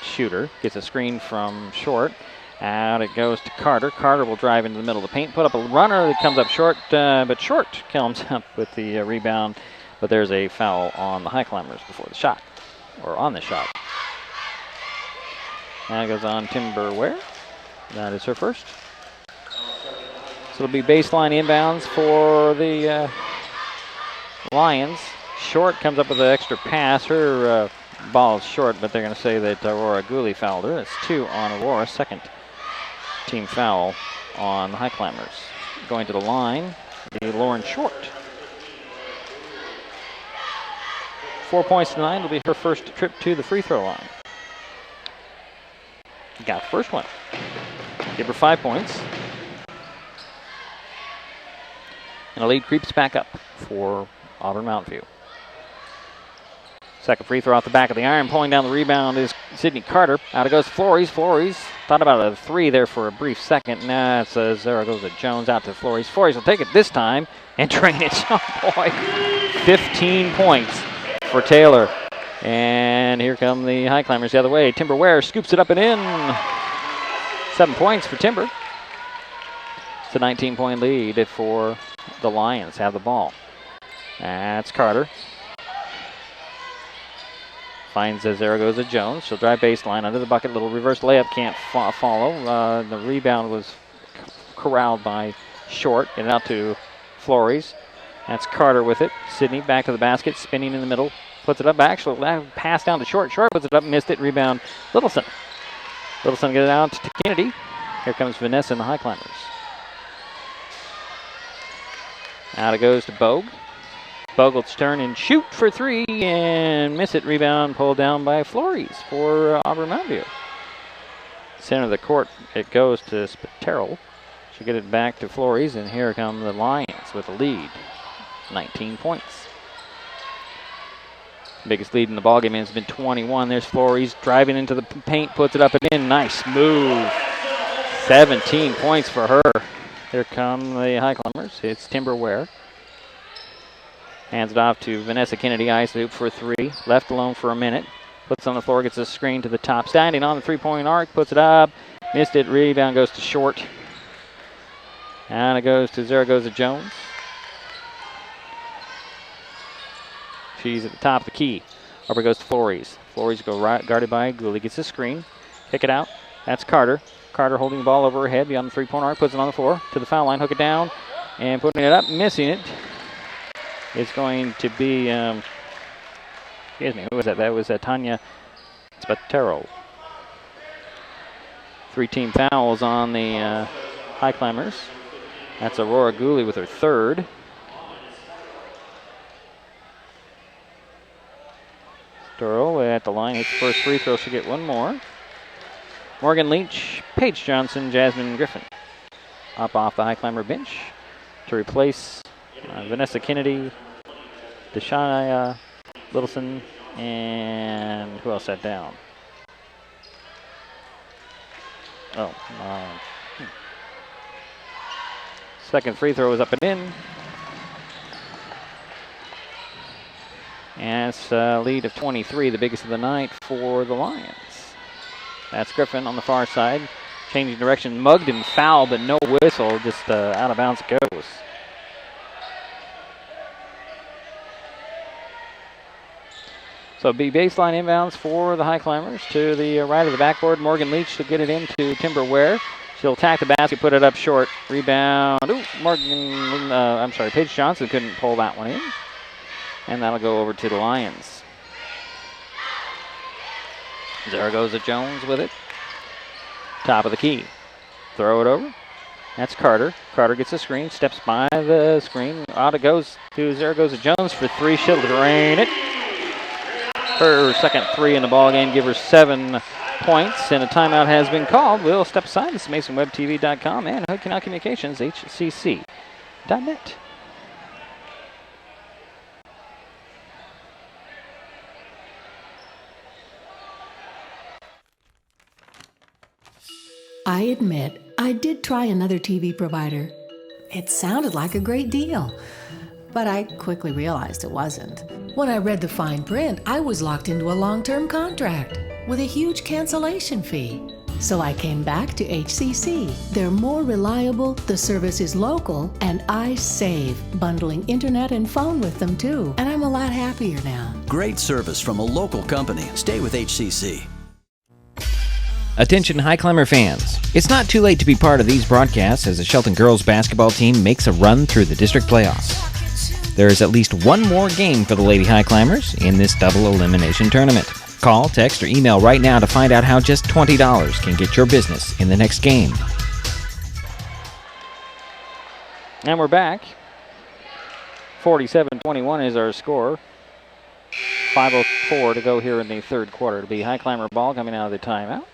Speaker 2: shooter, gets a screen from Short. Out it goes to Carter. Carter will drive into the middle of the paint, put up a runner that comes up short, but Short comes up with the rebound. But there's a foul on the Highclimbers before the shot, or on the shot. Now it goes on Timber Ware. That is her first. So it'll be baseline inbounds for the Lions. Short comes up with an extra pass. Her ball is short, but they're going to say that Aurora Gooley fouled her. That's 2 on Aurora. Second team foul on the Highclimbers. Going to the line, Lauren Short. 4 points tonight. It'll be her first trip to the free throw line. Got the first one. Give her 5 points. And the lead creeps back up for Auburn Mountainview. Second free throw off the back of the iron. Pulling down the rebound is Sydney Carter. Out it goes Flores. Flores thought about a three there for a brief second. Nah, it says there goes Jones out to Flores. Flores will take it this time and drain it. Oh boy, 15 points for Taylor. And here come the Highclimbers the other way. Timber Ware scoops it up and in. 7 points for Timber. It's a 19-point lead for the Lions. Have the ball. That's Carter. Finds Zaragoza Jones. She'll drive baseline under the bucket. Little reverse layup can't follow. The rebound was corralled by Short. Get it out to Flores. That's Carter with it. Sydney back to the basket, spinning in the middle. Puts it up. Actually, pass down to Short. Short puts it up, missed it. Rebound, Littleson. Littleson gets it out to Kennedy. Here comes Vanessa and the Highclimbers. Out it goes to Bogue. Bogue will turn and shoot for three and miss it. Rebound pulled down by Flores for Auburn Mountainview. Center of the court, it goes to Spatero. She'll get it back to Flores, and here come the Lions with a lead. 19 points. Biggest lead in the ballgame has been 21. There's Flores driving into the paint, puts it up and in. Nice move. 17 points for her. Here come the Highclimbers. It's Timber Ware. Hands it off to Vanessa Kennedy. Ice loop for three. Left alone for a minute. Puts it on the floor, gets a screen to the top. Standing on the three-point arc, puts it up. Missed it. Rebound goes to Short. And it goes to Zaragoza Jones. She's at the top of the key. Over goes to Flores. Flores go right, guarded by Gooley. Gets a screen. Kick it out. That's Carter. Carter holding the ball over her head beyond the three-point arc. Puts it on the floor to the foul line. Hook it down. And putting it up. Missing it. It's going to be, excuse me, who was that? That was Tanya Spatero. 3-team fouls on the Highclimbers. That's Aurora Gooley with her third. Sturl at the line, hits the first free throw. She'll get one more. Morgan Leach, Paige Johnson, Jasmine Griffin. Up off the Highclimber bench to replace Vanessa Kennedy, Deshauna Littleson, and who else sat down? Second free throw is up and in. And it's a lead of 23, the biggest of the night for the Lions. That's Griffin on the far side. Changing direction, mugged and fouled, but no whistle, just out of bounds it goes. So it'll be baseline inbounds for the Highclimbers to the right of the backboard. Morgan Leach to get it into Timber Ware. She'll attack the basket, put it up short. Rebound. Paige Johnson couldn't pull that one in. And that'll go over to the Lions. Zaragoza Jones with it. Top of the key. Throw it over. That's Carter. Carter gets a screen, steps by the screen. Out it goes to Zaragoza Jones for three. She'll drain it. Her second three in the ball game, give her 7 points, and a timeout has been called. We'll step aside. This is MasonWebTV.com and Hood Canal Communications, HCC.net.
Speaker 9: I admit, I did try another TV provider. It sounded like a great deal, but I quickly realized it wasn't. When I read the fine print, I was locked into a long-term contract with a huge cancellation fee. So I came back to HCC. They're more reliable, the service is local, and I save, bundling internet and phone with them too. And I'm a lot happier now.
Speaker 10: Great service from a local company. Stay with HCC.
Speaker 1: Attention Highclimber fans. It's not too late to be part of these broadcasts as the Shelton girls basketball team makes a run through the district playoffs. There is at least one more game for the Lady Highclimbers in this double elimination tournament. Call, text, or email right now to find out how just $20 can get your business in the next game.
Speaker 2: And we're back. 47-21 is our score. 5:04 to go here in the third quarter. It'll be Highclimber ball coming out of the timeout.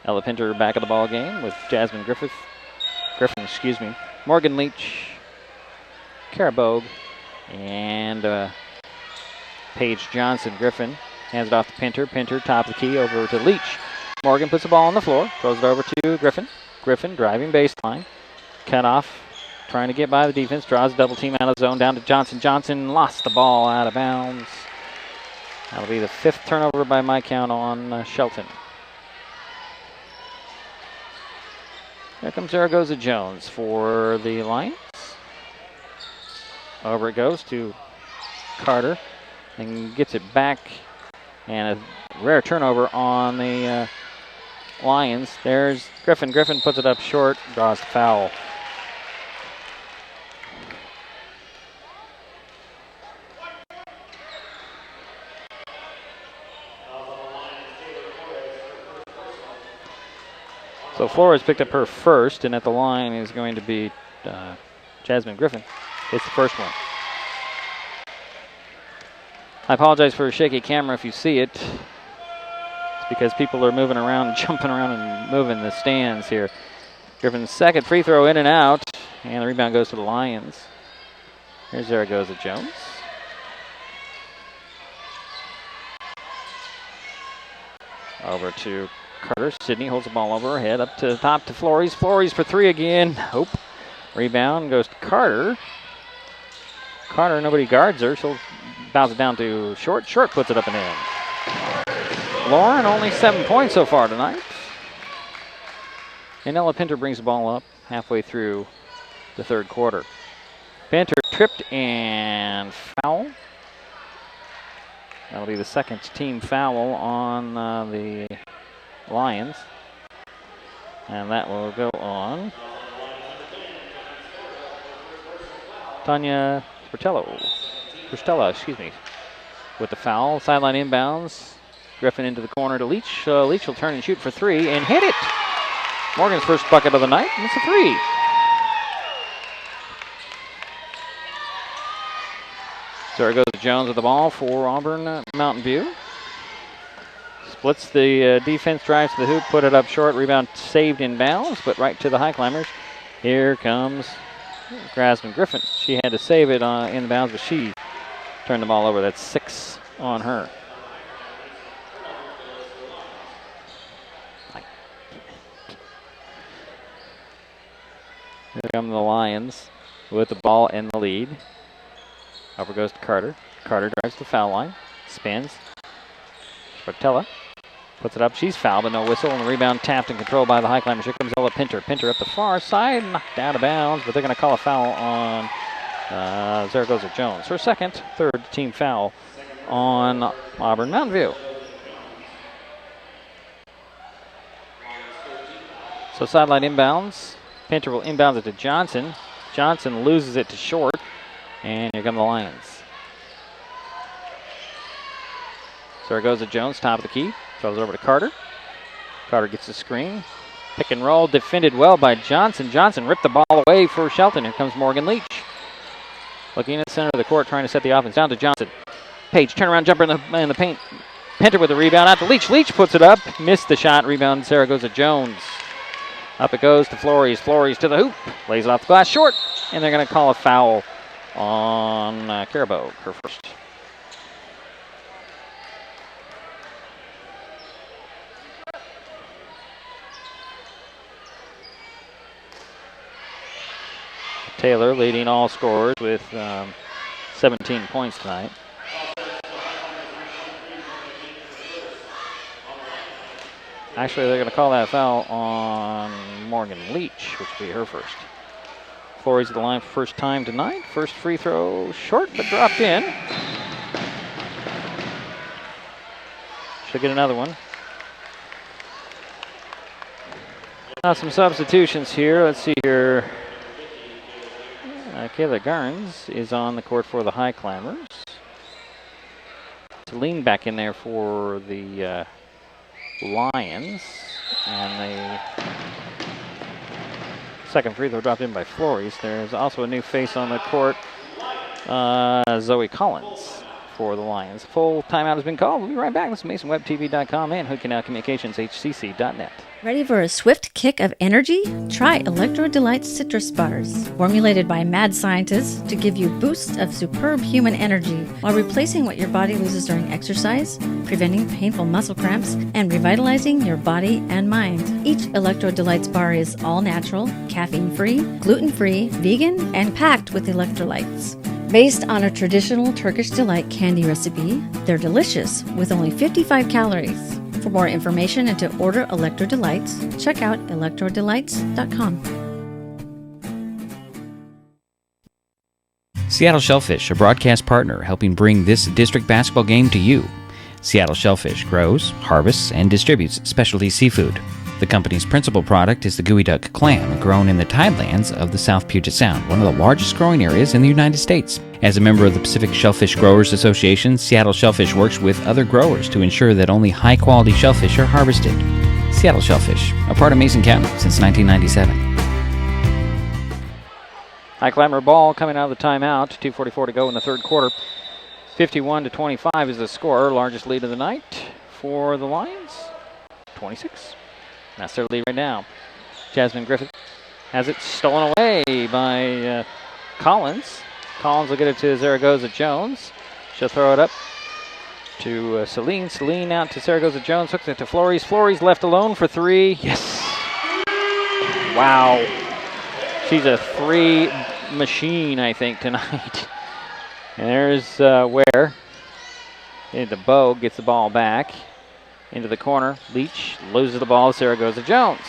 Speaker 2: Ella Pinter back of the ball game with Jasmine Griffin, Morgan Leach, Kara Bogue, and Paige Johnson. Griffin hands it off to Pinter. Pinter, top of the key, over to Leach. Morgan puts the ball on the floor, throws it over to Griffin. Griffin driving baseline. Cut off, trying to get by the defense. Draws a double team out of the zone, down to Johnson. Johnson lost the ball out of bounds. That'll be the 5th turnover by my count on Shelton. Here comes Zaragoza Jones for the Lions. Over it goes to Carter and gets it back. And a rare turnover on the Lions. There's Griffin. Griffin puts it up short, draws the foul. So Flores picked up her first, and at the line is going to be Jasmine Griffin. It's the first one. I apologize for a shaky camera if you see it. It's because people are moving around, jumping around, and moving the stands here. Griffin's second free throw in and out, and the rebound goes to the Lions. Here's Zaragoza Jones. Over to Carter. Sydney holds the ball over her head. Up to the top to Flores. Flores for three again. Nope. Rebound goes to Carter. Carter, nobody guards her. She'll bounce it down to Short. Short puts it up and in. Lauren, only 7 points so far tonight. And Ella Pinter brings the ball up halfway through the third quarter. Pinter tripped and foul. That'll be the second team foul on the Lions. And that will go on Tanya Pristella, with the foul. Sideline inbounds. Griffin into the corner to Leach. Leach will turn and shoot for three and hit it. Morgan's first bucket of the night, and it's a three. Zaragoza Jones with the ball for Auburn Mountainview. Splits the defense, drives to the hoop, put it up short. Rebound saved in bounds, but right to the Highclimbers. Here comes Jasmine Griffin. She had to save it in bounds, but she turned the ball over. That's 6 on her. Here come the Lions with the ball in the lead. Over goes to Carter. Carter drives to the foul line. Spins. Spartella puts it up. She's fouled, but no whistle. And the rebound tapped and controlled by the Highclimbers. Here comes Ella Pinter. Pinter up the far side. Knocked out of bounds, but they're going to call a foul on Zaragoza Jones. Her second, third team foul on Auburn Mountainview. So sideline inbounds. Pinter will inbound it to Johnson. Johnson loses it to Short. And here come the Lions. Zaragoza Jones, top of the key. Throws it over to Carter. Carter gets the screen. Pick and roll, defended well by Johnson. Johnson ripped the ball away for Shelton. Here comes Morgan Leach. Looking at the center of the court, trying to set the offense down to Johnson. Page, turnaround jumper in the paint. Pinter with the rebound out to Leach. Leach puts it up. Missed the shot. Rebound, Zaragoza Jones. Up it goes to Flores. Flores to the hoop. Lays it off the glass short. And they're going to call a foul on Carabo, her first. Taylor leading all scorers with 17 points tonight. Actually, they're going to call that foul on Morgan Leach, which will be her first. Flores at the line for first time tonight. First free throw short, but dropped in. She'll get another one. Now some substitutions here. Let's see here. Kayla Garns is on the court for the Highclimbers. Celine back in there for the Lions. And the second free throw dropped in by Flores. There's also a new face on the court, Zoe Collins for the Lions. Full timeout has been called. We'll be right back. This is MasonWebTV.com and Hood Canal Communications, HCC.net.
Speaker 5: Ready for a swift kick of energy? Try Electro Delights Citrus Bars, formulated by mad scientists to give you boosts of superb human energy while replacing what your body loses during exercise, preventing painful muscle cramps, and revitalizing your body and mind. Each Electro Delights bar is all natural, caffeine-free, gluten-free, vegan, and packed with electrolytes. Based on a traditional Turkish delight candy recipe, they're delicious with only 55 calories. For more information and to order Electro Delights, check out electrodelights.com.
Speaker 1: Seattle Shellfish, a broadcast partner helping bring this district basketball game to you. Seattle Shellfish grows, harvests, and distributes specialty seafood. The company's principal product is the gooey duck clam, grown in the tidelands of the South Puget Sound, one of the largest growing areas in the United States. As a member of the Pacific Shellfish Growers Association, Seattle Shellfish works with other growers to ensure that only high-quality shellfish are harvested. Seattle Shellfish, a part of Mason County since 1997.
Speaker 2: Highclimber ball coming out of the timeout. 2:44 to go in the third quarter. 51-25 is the score. Largest lead of the night for the Lions. 26. That's their lead right now. Jasmine Griffith has it stolen away by Collins. Collins will get it to Zaragoza Jones. She'll throw it up to Celine. Celine out to Zaragoza Jones. Hooks it to Flores. Flores left alone for three. Yes. Wow. She's a three machine, I think, tonight. And there's Ware. The Bow gets the ball back into the corner. Leach loses the ball. Zaragoza Jones.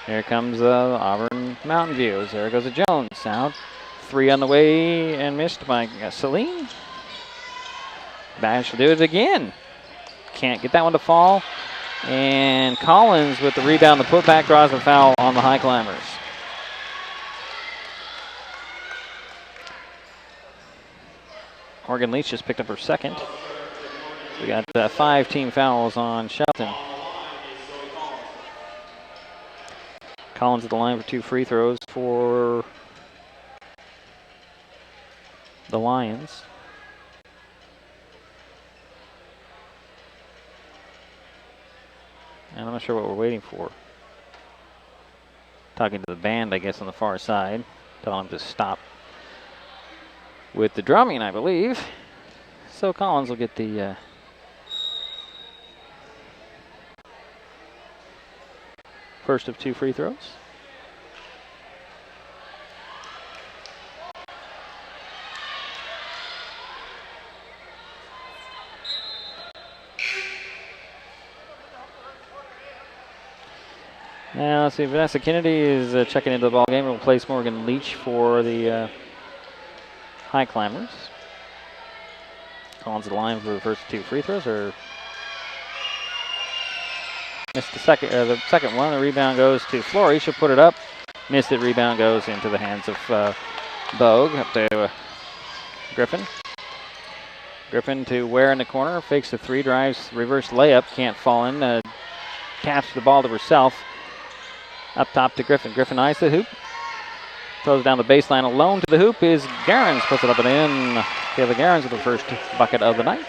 Speaker 2: Here comes Auburn Mountainview. Zaragoza Jones out. Three on the way and missed by Celine. Bash will do it again. Can't get that one to fall. And Collins with the rebound. The putback draws a foul on the Highclimbers. Morgan Leach just picked up her second. We got 5 team fouls on Shelton. Collins at the line for 2 free throws for the Lions. And I'm not sure what we're waiting for. Talking to the band, I guess, on the far side. Telling them to stop with the drumming, I believe. So Collins will get the first of 2 free throws. Now let's see, Vanessa Kennedy is checking into the ball game. We'll place Morgan Leach for the Highclimbers. Collins at the line for the first 2 free throws, or missed the second one. The rebound goes to Flory. She'll put it up. Missed it. Rebound goes into the hands of Bogue. Up to Griffin. Griffin to Ware in the corner. Fakes the 3, drives, reverse layup. Can't fall in. Taps the ball to herself. Up top to Griffin. Griffin eyes the hoop. Throws down the baseline alone to the hoop is Garens. Puts it up and in. Kayla Garens with the first bucket of the night.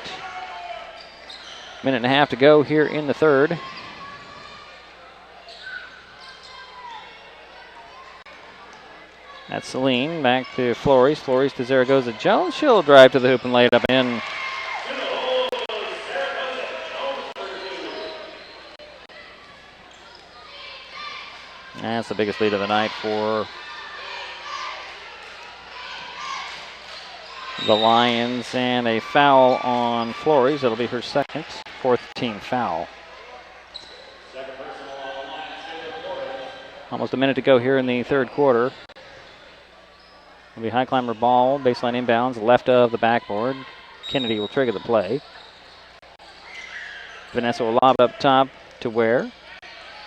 Speaker 2: Minute and a half to go here in the third. That's Celine. Back to Flores. Flores to Zaragoza Jones. She'll drive to the hoop and lay it up and in. That's the biggest lead of the night for the Lions, and a foul on Flores. That'll be her second, 4th team foul. Almost a minute to go here in the third quarter. It'll be Highclimber ball, baseline inbounds, left of the backboard. Kennedy will trigger the play. Vanessa will lob it up top to Ware.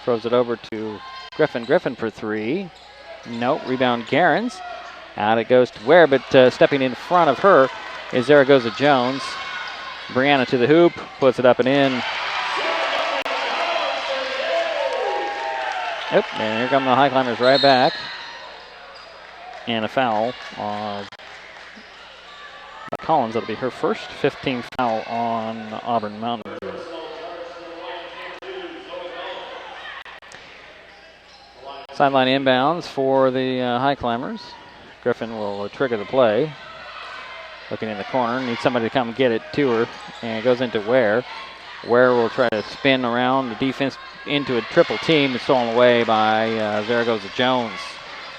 Speaker 2: Throws it over to Griffin. Griffin for 3. Nope. Rebound Garens. Out it goes to Ware, but stepping in front of her is Zaragoza Jones. Brianna to the hoop. Puts it up and in. Yep. And here come the Highclimbers right back. And a foul on Collins. That'll be her first, 15th foul on Auburn Mountainview. Sideline inbounds for the Highclimbers. Griffin will trigger the play. Looking in the corner, needs somebody to come get it to her, and it goes into Ware. Ware will try to spin around the defense into a triple team. It's stolen away by Zaragoza Jones.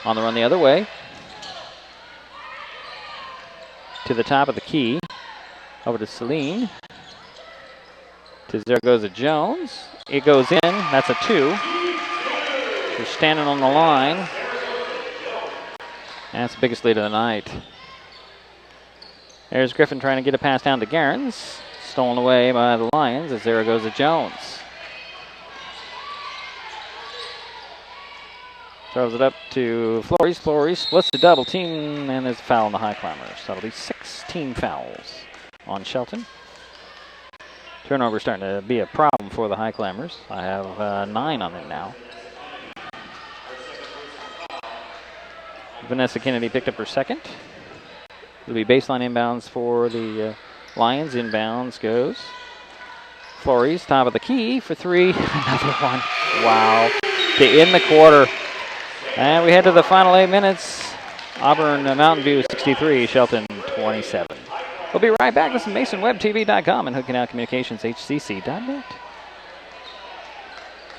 Speaker 2: On the run the other way. To the top of the key. Over to Celine. To Zaragoza Jones. It goes in. That's a 2. She's standing on the line. That's the biggest lead of the night. There's Griffin trying to get a pass down to Garens. Stolen away by the Lions as Zaragoza Jones. Throws it up to Flores. Flores splits the double team, and there's a foul on the Highclimbers. That'll be 16 fouls on Shelton. Turnover starting to be a problem for the Highclimbers. I have 9 on it now. Vanessa Kennedy picked up her second. It'll be baseline inbounds for the Lions. Inbounds goes. Flores, top of the key for 3. Another one. Wow. To end the quarter. And we head to the final 8 minutes. Auburn Mountainview 63, Shelton 27. We'll be right back. This is MasonWebTV.com and Hooking Out Communications, HCC.net.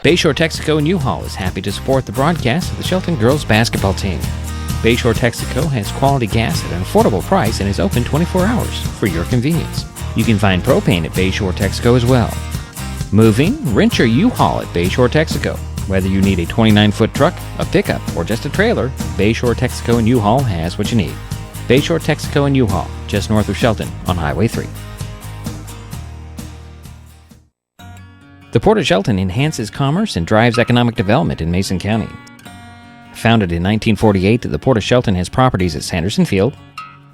Speaker 1: Bayshore Texaco in U-Haul is happy to support the broadcast of the Shelton girls basketball team. Bayshore Texaco has quality gas at an affordable price and is open 24 hours for your convenience. You can find propane at Bayshore Texaco as well. Moving, rent your U-Haul at Bayshore Texaco. Whether you need a 29-foot truck, a pickup, or just a trailer, Bayshore Texaco and U-Haul has what you need. Bayshore Texaco and U-Haul, just north of Shelton on Highway 3. The Port of Shelton enhances commerce and drives economic development in Mason County. Founded in 1948, the Port of Shelton has properties at Sanderson Field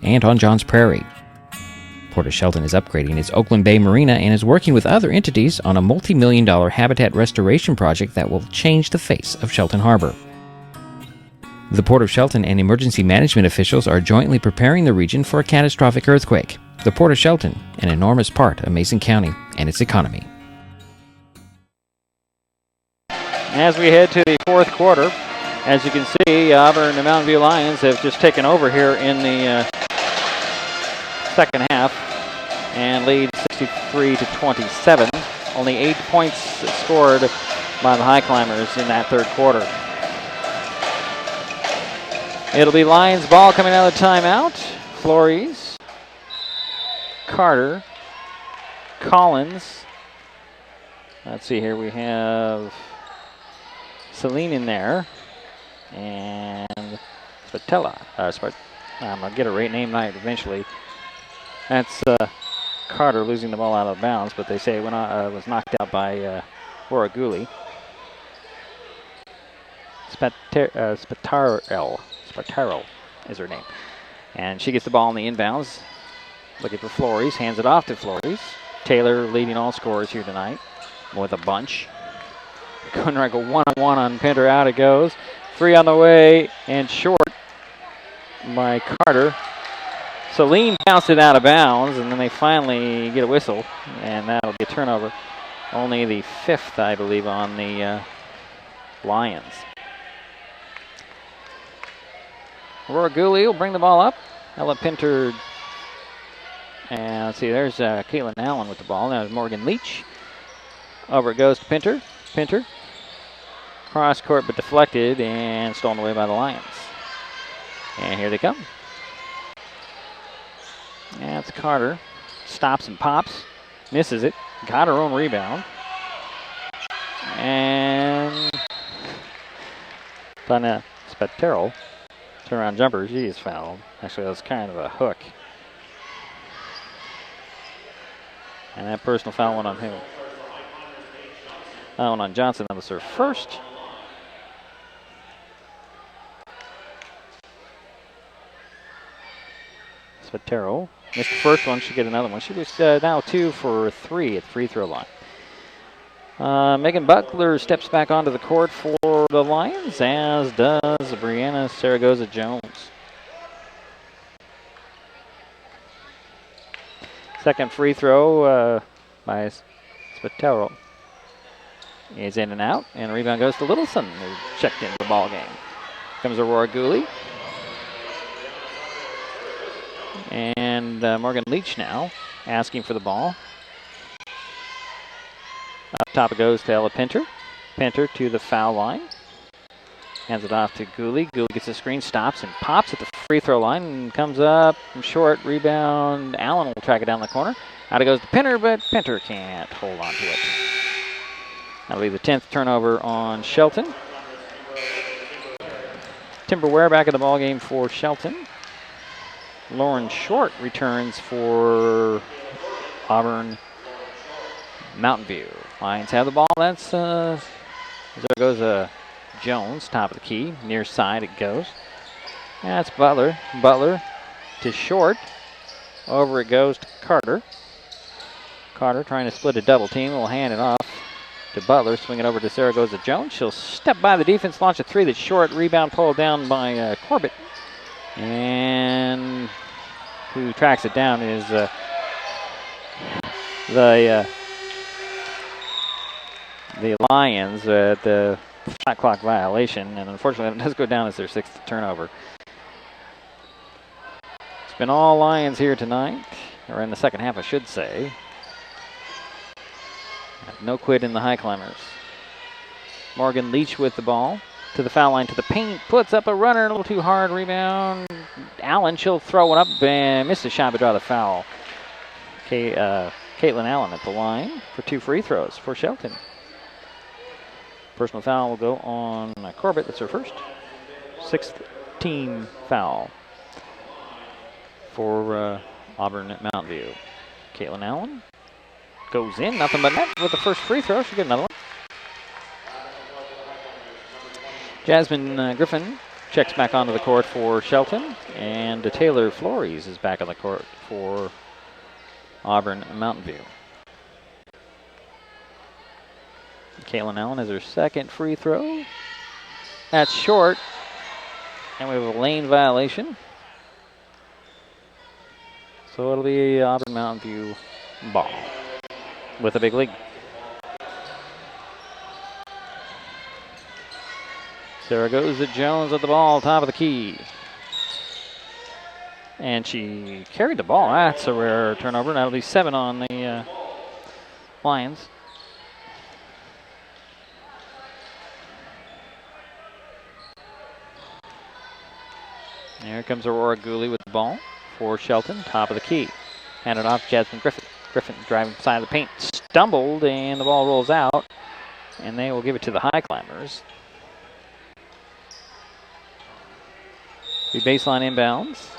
Speaker 1: and on Johns Prairie. Port of Shelton is upgrading its Oakland Bay Marina and is working with other entities on a multi-million-dollar habitat restoration project that will change the face of Shelton Harbor. The Port of Shelton and emergency management officials are jointly preparing the region for a catastrophic earthquake. The Port of Shelton, an enormous part of Mason County and its economy.
Speaker 2: As we head to the fourth quarter, as you can see, Auburn and Mountain View Lions have just taken over here in the second half and lead 63-27. Only 8 points scored by the Highclimbers in that third quarter. It'll be Lions ball coming out of the timeout. Flores, Carter, Collins. Let's see here, we have Celine in there, and Spatella. I'm going to get a right name right eventually. That's Carter losing the ball out of bounds, but they say it was knocked out by Waraguli. Spataro is her name. And she gets the ball in the inbounds. Looking for Flores, hands it off to Flores. Taylor leading all scorers here tonight with a bunch. Conrad go one-on-one on Pinter. Out it goes. 3 on the way and short by Carter. Celine bounced it out of bounds, and then they finally get a whistle, and that'll be a turnover. Only the 5th, I believe, on the Lions. Aurora Gooley will bring the ball up. Ella Pinter. And let's see, there's Caitlin Allen with the ball. Now there's Morgan Leach. Over it goes to Pinter. Pinter. Cross court but deflected and stolen away by the Lions. And here they come. That's Carter. Stops and pops. Misses it. Got her own rebound. And Tanya Spatero. Turnaround jumper. She is fouled. Actually, that was kind of a hook. And that personal foul went on who? That one on Johnson. That was her first. Spatero missed the first one. She get another one. She was now 2 for 3 at the free throw line. Megan Buckler steps back onto the court for the Lions, as does Brianna Zaragoza-Jones. Second free throw by Spatero is in and out, and the rebound goes to Littleson, who checked into the ball game. Comes Aurora Gooley. And Morgan Leach now asking for the ball. Up top it goes to Ella Pinter. Pinter to the foul line. Hands it off to Gooley. Gooley gets the screen, stops, and pops at the free throw line and comes up from short. Rebound. Allen will track it down the corner. Out it goes to Pinter, but Pinter can't hold on to it. That'll be the 10th turnover on Shelton. Timber Ware back in the ball game for Shelton. Lauren Short returns for Auburn Mountainview. Lions have the ball. That's there goes Jones, top of the key, near side it goes. That's Butler. Butler to Short. Over it goes to Carter. Carter trying to split a double team. Will hand it off to Butler. Swing it over to Zaragoza Jones. She'll step by the defense, launch a three that's short. Rebound pulled down by Corbett. And who tracks it down is the Lions at the shot clock violation. And unfortunately, it does go down as their 6th turnover. It's been all Lions here tonight, or in the second half, I should say. No quit in the Highclimbers. Morgan Leach with the ball. To the foul line, to the paint. Puts up a runner, a little too hard. Rebound. Allen, she'll throw one up and miss the shot, but draw the foul. Caitlin Allen at the line for 2 free throws for Shelton. Personal foul will go on Corbett. That's her first. 6th team foul for Auburn at Mountain View. Caitlin Allen goes in, nothing but net with the first free throw. She'll get another one. Jasmine Griffin checks back onto the court for Shelton, and Taylor Flores is back on the court for Auburn Mountain View. Caitlin Allen has her 2nd free throw. That's short, and we have a lane violation. So it'll be Auburn Mountain View ball with a big league. Zaragoza Jones with the ball, top of the key. And she carried the ball. That's a rare turnover. That'll be 7 on the Lions. Here comes Aurora Gooley with the ball for Shelton, top of the key. Handed off Jasmine Griffin. Griffin driving side of the paint, stumbled, and the ball rolls out. And they will give it to the Highclimbers. Be baseline inbounds.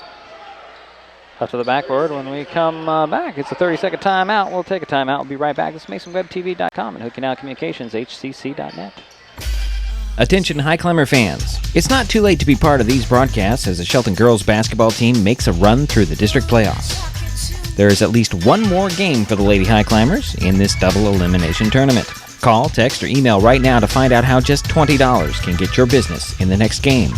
Speaker 2: Up to the backboard. When we come back, it's a 30-second timeout. We'll take a timeout. We'll be right back. This is MasonWebTV.com and Hooking Out Communications, HCC.net.
Speaker 1: Attention Highclimber fans. It's not too late to be part of these broadcasts as the Shelton girls basketball team makes a run through the district playoffs. There is at least one more game for the Lady Highclimbers in this double elimination tournament. Call, text, or email right now to find out how just $20 can get your business in the next game.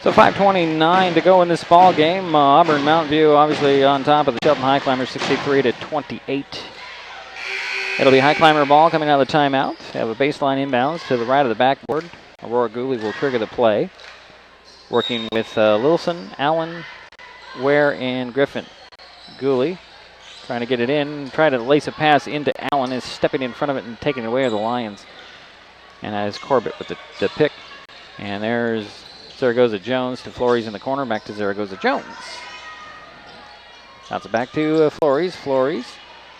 Speaker 2: So 5:29 to go in this ball game. Auburn Mountain View obviously on top of the Shelton Highclimbers, 63-28. It'll be Highclimber ball coming out of the timeout. They have a baseline inbounds to the right of the backboard. Aurora Gooley will trigger the play. Working with Lilson, Allen, Ware, and Griffin. Gooley trying to get it in, try to lace a pass into Allen, is stepping in front of it and taking it away of the Lions. And that is Corbett with the pick. And there's Zaragoza Jones to Flores in the corner, back to Zaragoza Jones. Bounce it back to Flores. Flores,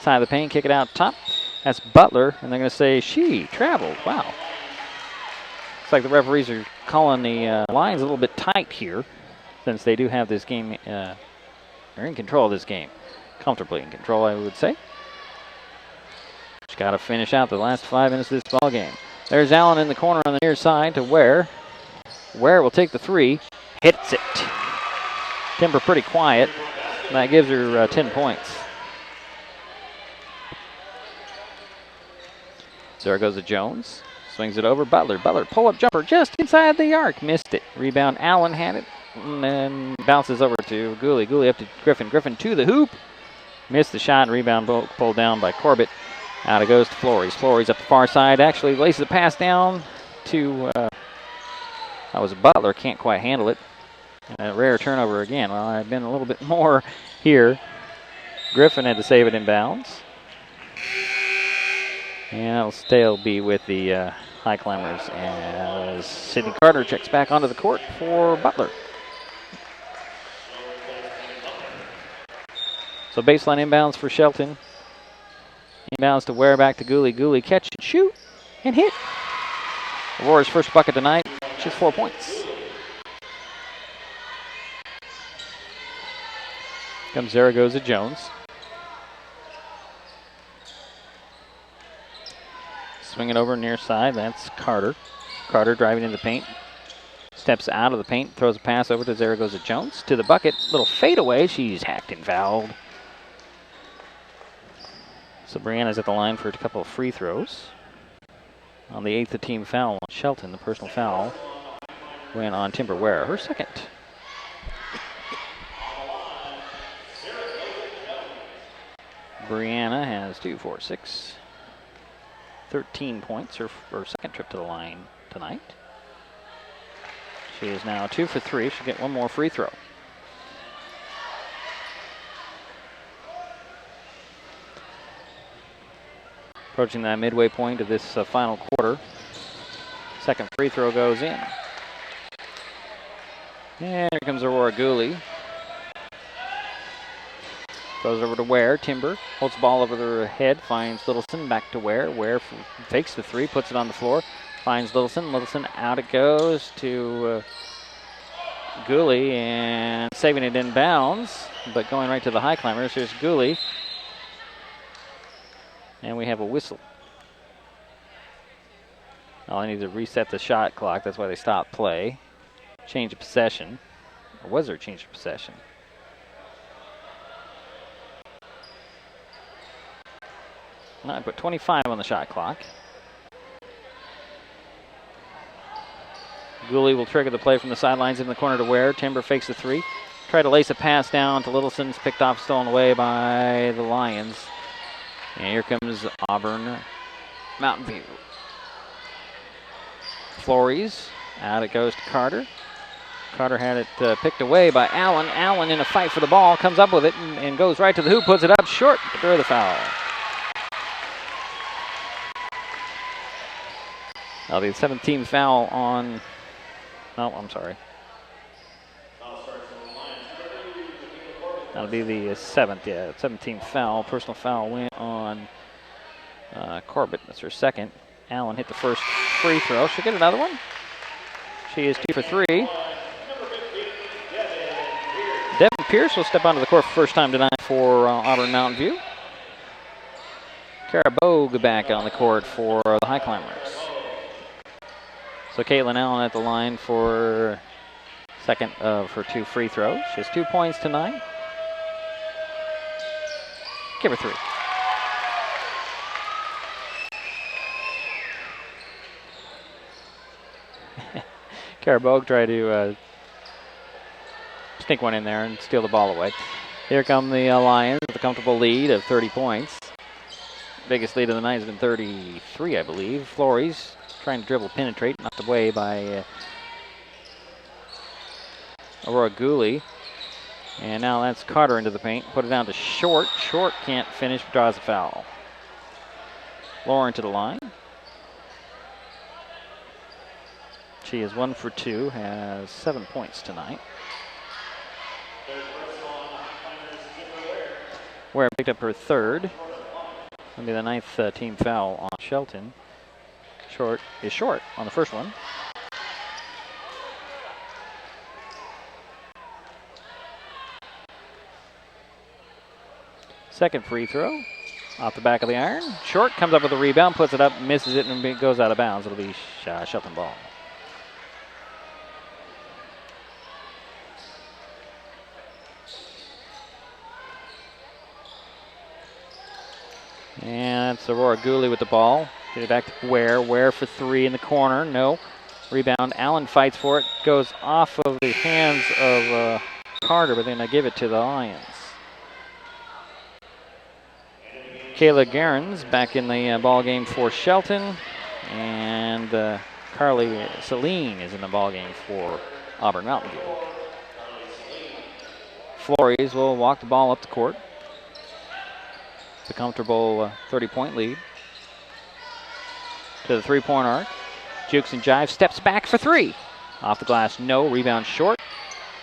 Speaker 2: side of the paint, kick it out top. That's Butler, and they're going to say she traveled. Wow. Looks like the referees are calling the lines a little bit tight here, since they do have this game. They're in control of this game. Comfortably in control, I would say. Just got to finish out the last 5 minutes of this ball game. There's Allen in the corner on the near side to Ware. Ware will take the three, hits it. Timber pretty quiet. That gives her 10 points. Zaragoza Jones swings it over. Butler. Butler pull-up jumper just inside the arc. Missed it. Rebound. Allen had it. And then bounces over to Gooley. Gooley up to Griffin. Griffin to the hoop. Missed the shot. Rebound pulled down by Corbett. Out it goes to Flores. Flores up the far side. Actually laces a pass down to... that was Butler. Can't quite handle it. A rare turnover again. Well, I've been a little bit more here. Griffin had to save it in bounds. And it'll still be with the Highclimbers as Sydney Carter checks back onto the court for Butler. So baseline inbounds for Shelton. Inbounds to Ware, back to Gooley. Gooley catch and shoot and hit. Aurora's first bucket tonight. Just 4 points. Comes Zaragoza Jones. Swinging over near side. That's Carter. Carter driving in the paint. Steps out of the paint, throws a pass over to Zaragoza Jones. To the bucket, little fadeaway. She's hacked and fouled. So Brianna's at the line for a couple of free throws. On the 8th team foul on Shelton, the personal foul went on Timber Ware, her second. Brianna has 2, 4, 6, 13 points, her second trip to the line tonight. She is now 2 for 3. She'll get one more free throw. Approaching that midway point of this final quarter. Second free throw goes in. And here comes Aurora Gooley. Goes over to Ware. Timber holds the ball over their head. Finds Littleson. Back to Ware. Ware fakes the three. Puts it on the floor. Finds Littleson. Littleson out it goes to Gooley. And saving it in bounds. But going right to the Highclimbers. Here's Gooley. And we have a whistle. I need to reset the shot clock. That's why they stopped play. Change of possession. Or was there a change of possession? No, I put 25 on the shot clock. Gooley will trigger the play from the sidelines in the corner to Ware. Timber fakes the three. Try to lace a pass down to Littleson's picked off, stolen away by the Lions. And here comes Auburn Mountainview. Flores, out it goes to Carter. Carter had it picked away by Allen. Allen in a fight for the ball, comes up with it and goes right to the hoop, puts it up short for the foul. That'll be the 17th foul on, oh, I'm sorry. That'll be the 17th foul. Personal foul went on Corbett. That's her second. Allen hit the first free throw. She'll get another one. She is 2 for 3. Devin Pierce will step onto the court for the first time tonight for Auburn Mountainview. Kara Bogue back on the court for the Highclimbers. So Caitlin Allen at the line for second of her 2 free throws. She has 2 points tonight. Give her 3. Kara Bogue tried to sneak one in there and steal the ball away. Here come the Lions with a comfortable lead of 30 points. Biggest lead of the night has been 33, I believe. Flores trying to dribble, penetrate, knocked away by Aurora Gooley. And now that's Carter into the paint. Put it down to Short. Short can't finish, draws a foul. Lauren to the line. She is 1 for 2, has 7 points tonight. Ware picked up her third. That'll be the 9th team foul on Shelton. Short is short on the first one. Second free throw off the back of the iron. Short comes up with a rebound, puts it up, misses it, and it goes out of bounds. It'll be Shelton ball. And it's Aurora Gooley with the ball. Get it back to Ware. Ware for 3 in the corner. No. Rebound. Allen fights for it. Goes off of the hands of Carter, but then they give it to the Lions. Kayla Gerens back in the ball game for Shelton. And Carly Celine is in the ball game for Auburn Mountain View. Flores will walk the ball up the court. It's a comfortable 30-point lead. To the three-point arc. Jukes and jives, steps back for 3. Off the glass, no. Rebound short.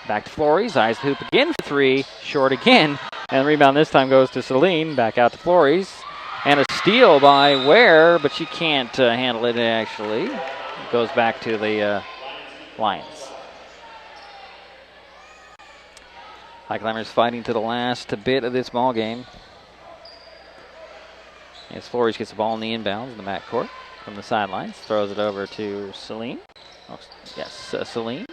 Speaker 2: Back to Flores, eyes the hoop again for 3. Short again. And the rebound this time goes to Celine. Back out to Flores. And a steal by Ware, but she can't handle it actually. It goes back to the Lions. Highclimbers fighting to the last bit of this ball game. As Flores gets the ball in the inbounds in the backcourt. from the sidelines. Throws it over to Celine. Oh, yes, Celine.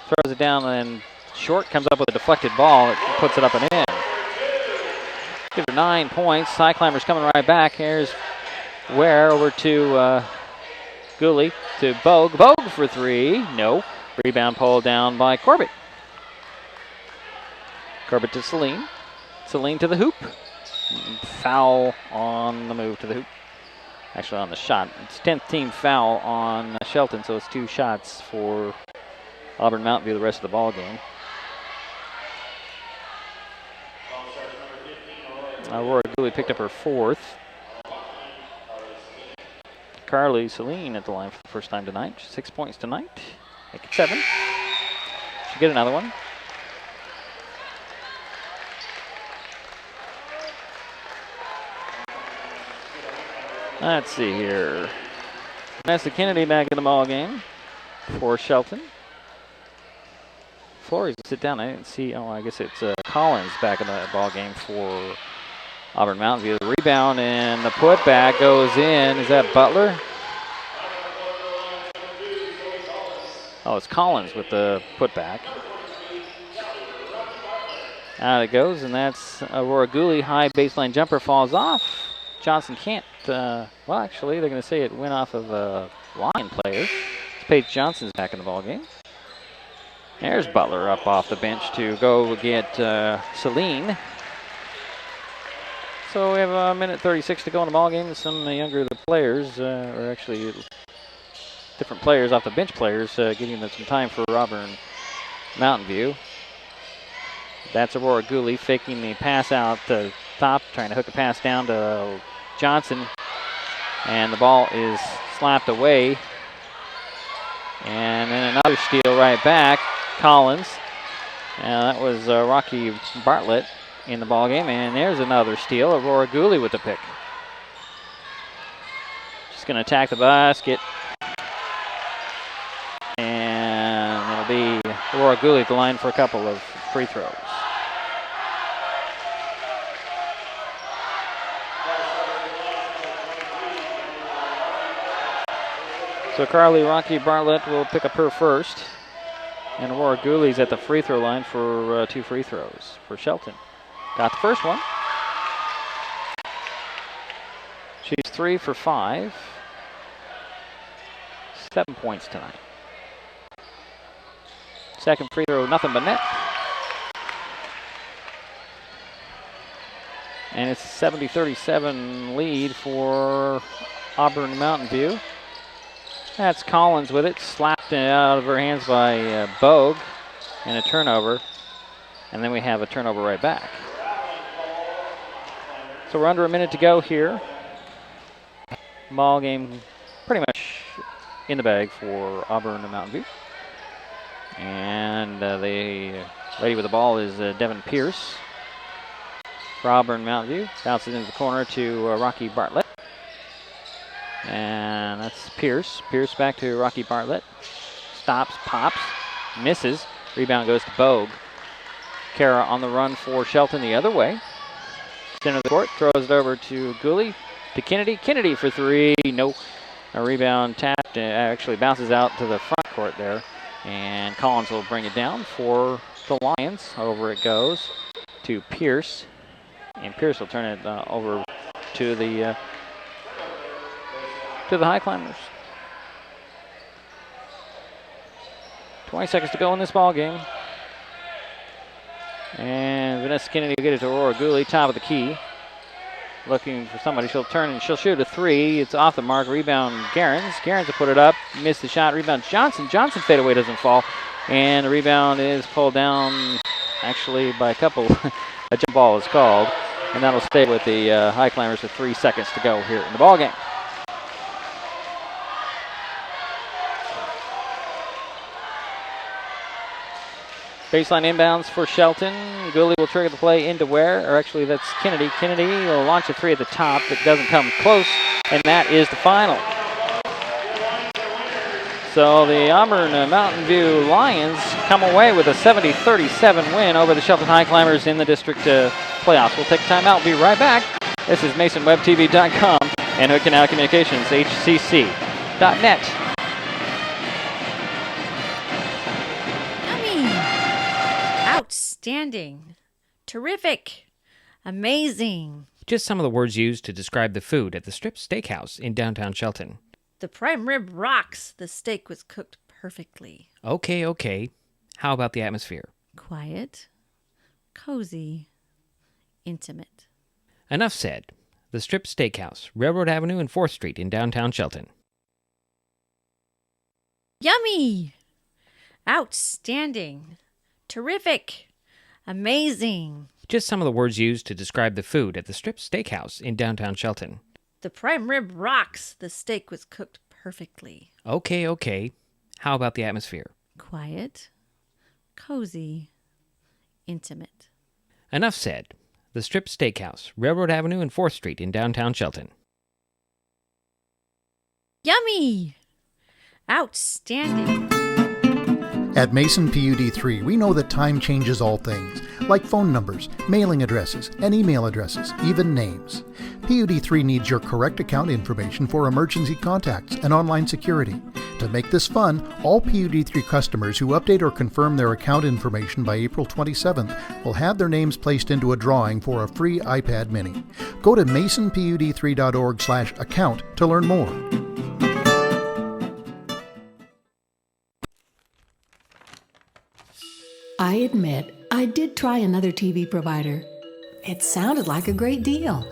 Speaker 2: Throws it down and short, comes up with a deflected ball. It puts it up and in. Give her 9 points. Highclimbers coming right back. Here's Ware over to Gooley to Bogue. Bogue for 3. No. Rebound pulled down by Corbett. Corbett to Celine. Celine to the hoop. Foul on the move to the hoop. Actually on the shot. It's 10th team foul on Shelton, so it's 2 shots for Auburn Mountainview the rest of the ball game. Aurora Gooley picked up her 4th. Carly Celine at the line for the first time tonight. 6 points tonight. Make it 7. She'll get another one. Let's see here. Vanessa Kennedy back in the ball game for Shelton. Flores, sit down. I didn't see. Oh, I guess it's Collins back in the ball game for Auburn Mountainview. The rebound and the putback goes in. Is that Butler? Oh, it's Collins with the putback. Out it goes, and that's Aurora Gooley. High baseline jumper falls off. Johnson can't. Well, actually, they're going to say it went off of a Lion player. It's Paige Johnson's back in the ball game. There's Butler up off the bench to go get Celine. So we have a minute 36 to go in the ball game. Some younger players, or actually different players off the bench players, giving them some time for Auburn Mountainview. That's Aurora Gooley faking the pass out to top, trying to hook a pass down to Johnson. And the ball is slapped away. And then another steal right back. Collins. That was Rocky Bartlett in the ball game. And there's another steal. Aurora Gooley with the pick. Just going to attack the basket. And it'll be Aurora Gooley at the line for a couple of free throws. So Carly Rocky Bartlett will pick up her first. And Aurora Gooley's at the free throw line for 2 free throws for Shelton. Got the first one. She's 3 for 5. 7 points tonight. Second free throw, nothing but net. And it's a 70-37 lead for Auburn Mountainview. That's Collins with it, slapped out of her hands by Bogue, and a turnover. And then we have a turnover right back. So we're under a minute to go here. Ball game pretty much in the bag for Auburn and Mountain View. And the lady with the ball is Devin Pierce for Auburn Mountain View. Bounces into the corner to Rocky Bartlett. And that's Pierce. Pierce back to Rocky Bartlett. Stops, pops, misses. Rebound goes to Bogue. Kara on the run for Shelton the other way. Center of the court, throws it over to Gooley, to Kennedy. Kennedy for 3, no. A rebound tapped, actually bounces out to the front court there. And Collins will bring it down for the Lions. Over it goes to Pierce. And Pierce will turn it over to the Highclimbers. 20 seconds to go in this ball game. And Vanessa Kennedy will get it to Aurora Gooley, top of the key. Looking for somebody. She'll turn and she'll shoot a 3. It's off the mark. Rebound Garens. Garens will put it up. Missed the shot. Rebound Johnson. Johnson fadeaway doesn't fall. And the rebound is pulled down actually by a couple. A jump ball is called. And that'll stay with the Highclimbers with 3 seconds to go here in the ball game. Baseline inbounds for Shelton. Gooley will trigger the play into Ware, or actually that's Kennedy. Kennedy will launch a 3 at the top, but doesn't come close, and that is the final. So the Auburn Mountain View Lions come away with a 70-37 win over the Shelton Highclimbers in the district playoffs. We'll take a timeout. We'll be right back. This is MasonWebTV.com and Hood Canal Communications, HCC.net.
Speaker 5: Yummy! Outstanding! Terrific! Amazing!
Speaker 1: Just some of the words used to describe the food at the Strip Steakhouse in downtown Shelton.
Speaker 5: The prime rib rocks. The steak was cooked perfectly.
Speaker 1: Okay. How about the atmosphere?
Speaker 5: Quiet, cozy, intimate.
Speaker 1: Enough said. The Strip Steakhouse, Railroad Avenue and 4th Street in downtown Shelton.
Speaker 5: Yummy! Outstanding! Terrific! Amazing!
Speaker 1: Just some of the words used to describe the food at the Strip Steakhouse in downtown Shelton.
Speaker 5: The prime rib rocks. The steak was cooked perfectly.
Speaker 1: Okay. How about the atmosphere?
Speaker 5: Quiet, cozy, intimate.
Speaker 1: Enough said. The Strip Steakhouse, Railroad Avenue and 4th Street in downtown Shelton.
Speaker 5: Yummy! Outstanding!
Speaker 8: At Mason PUD3, we know that time changes all things, like phone numbers, mailing addresses, and email addresses, even names. PUD3 needs your correct account information for emergency contacts and online security. To make this fun, all PUD3 customers who update or confirm their account information by April 27th will have their names placed into a drawing for a free iPad mini. Go to masonpud3.org/account to learn more.
Speaker 9: I admit, I did try another TV provider. It sounded like a great deal,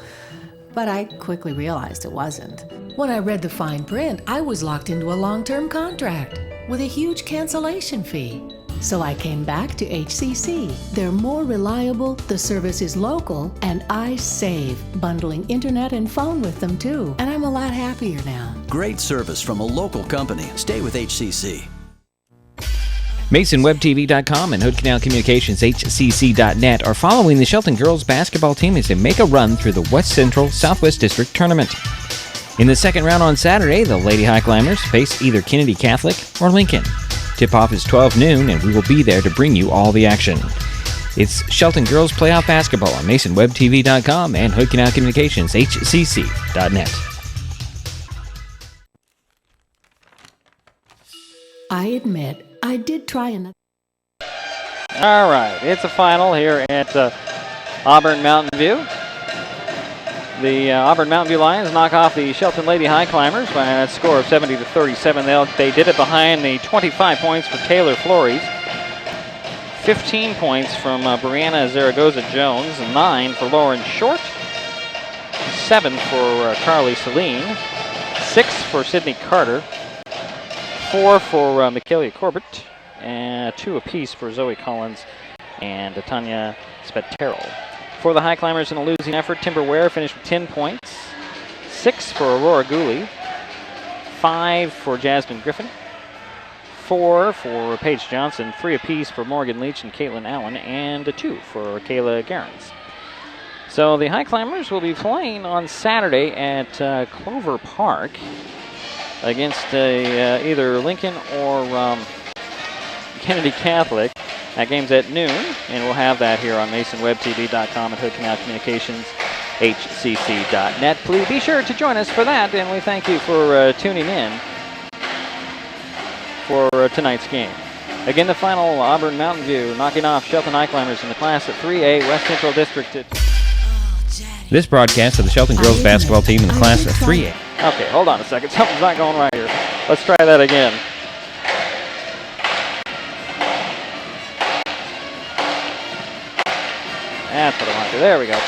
Speaker 9: but I quickly realized it wasn't. When I read the fine print, I was locked into a long-term contract with a huge cancellation fee. So I came back to HCC. They're more reliable, the service is local, and I save, bundling internet and phone with them too. And I'm a lot happier now.
Speaker 10: Great service from a local company. Stay with HCC.
Speaker 1: MasonWebTV.com and Hood Canal Communications HCC.net are following the Shelton girls basketball team as they make a run through the West Central Southwest District Tournament. In the second round on Saturday, the Lady Highclimbers face either Kennedy Catholic or Lincoln. Tip-off is 12 noon, and we will be there to bring you all the action. It's Shelton girls playoff basketball on MasonWebTV.com and Hood Canal Communications HCC.net.
Speaker 9: I admit, I did try another.
Speaker 2: All right, it's a final here at Auburn Mountainview. The Auburn Mountainview Lions knock off the Shelton Lady Highclimbers by a score of 70-37. They did it behind the 25 points for Taylor Flores, 15 points from Brianna Zaragoza-Jones, 9 for Lauren Short, 7 for Carly Celine, 6 for Sydney Carter, 4 for Michaelia Corbett, and 2 apiece for Zoe Collins and Tanya Spetero. For the Highclimbers in a losing effort, Timber Ware finished with 10 points, 6 for Aurora Gooley, 5 for Jasmine Griffin, 4 for Paige Johnson, 3 apiece for Morgan Leach and Caitlin Allen, and 2 for Kayla Garens. So the Highclimbers will be playing on Saturday at Clover Park against either Lincoln or Kennedy Catholic. That game's at noon, and we'll have that here on MasonWebTV.com and Hood Canal Communications HCC.net. Please be sure to join us for that, and we thank you for tuning in for tonight's game. Again, the final, Auburn Mountainview knocking off Shelton Highclimbers in the class at 3A West Central District.
Speaker 1: This broadcast of the Shelton girls basketball team in the class of 3A.
Speaker 2: Okay, hold on a second. Something's not going right here. Let's try that again. That's what I want to do. There we go.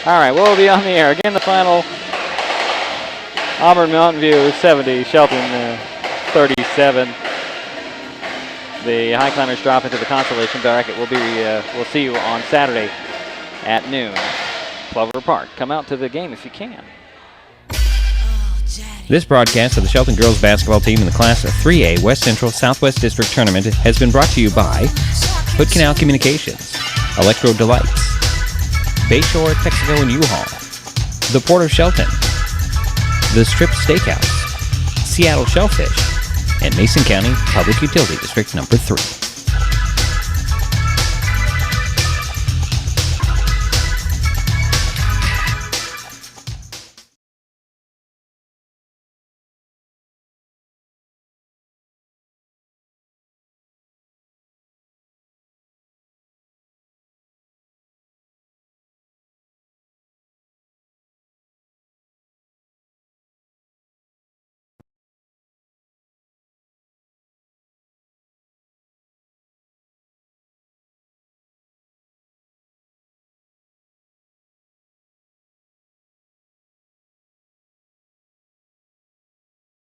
Speaker 2: All right, we'll be on the air. Again, the final, Auburn Mountainview 70, Shelton 37. The Highclimbers drop into the consolation bracket. We'll see you on Saturday at noon. Clover Park. Come out to the game if you can.
Speaker 1: This broadcast of the Shelton girls basketball team in the class of 3A West Central Southwest District Tournament has been brought to you by Hood Canal Communications, Electro Delights, Bayshore, Texaco and U-Haul, the Port of Shelton, the Strip Steakhouse, Seattle Shellfish, and Mason County Public Utility District Number 3.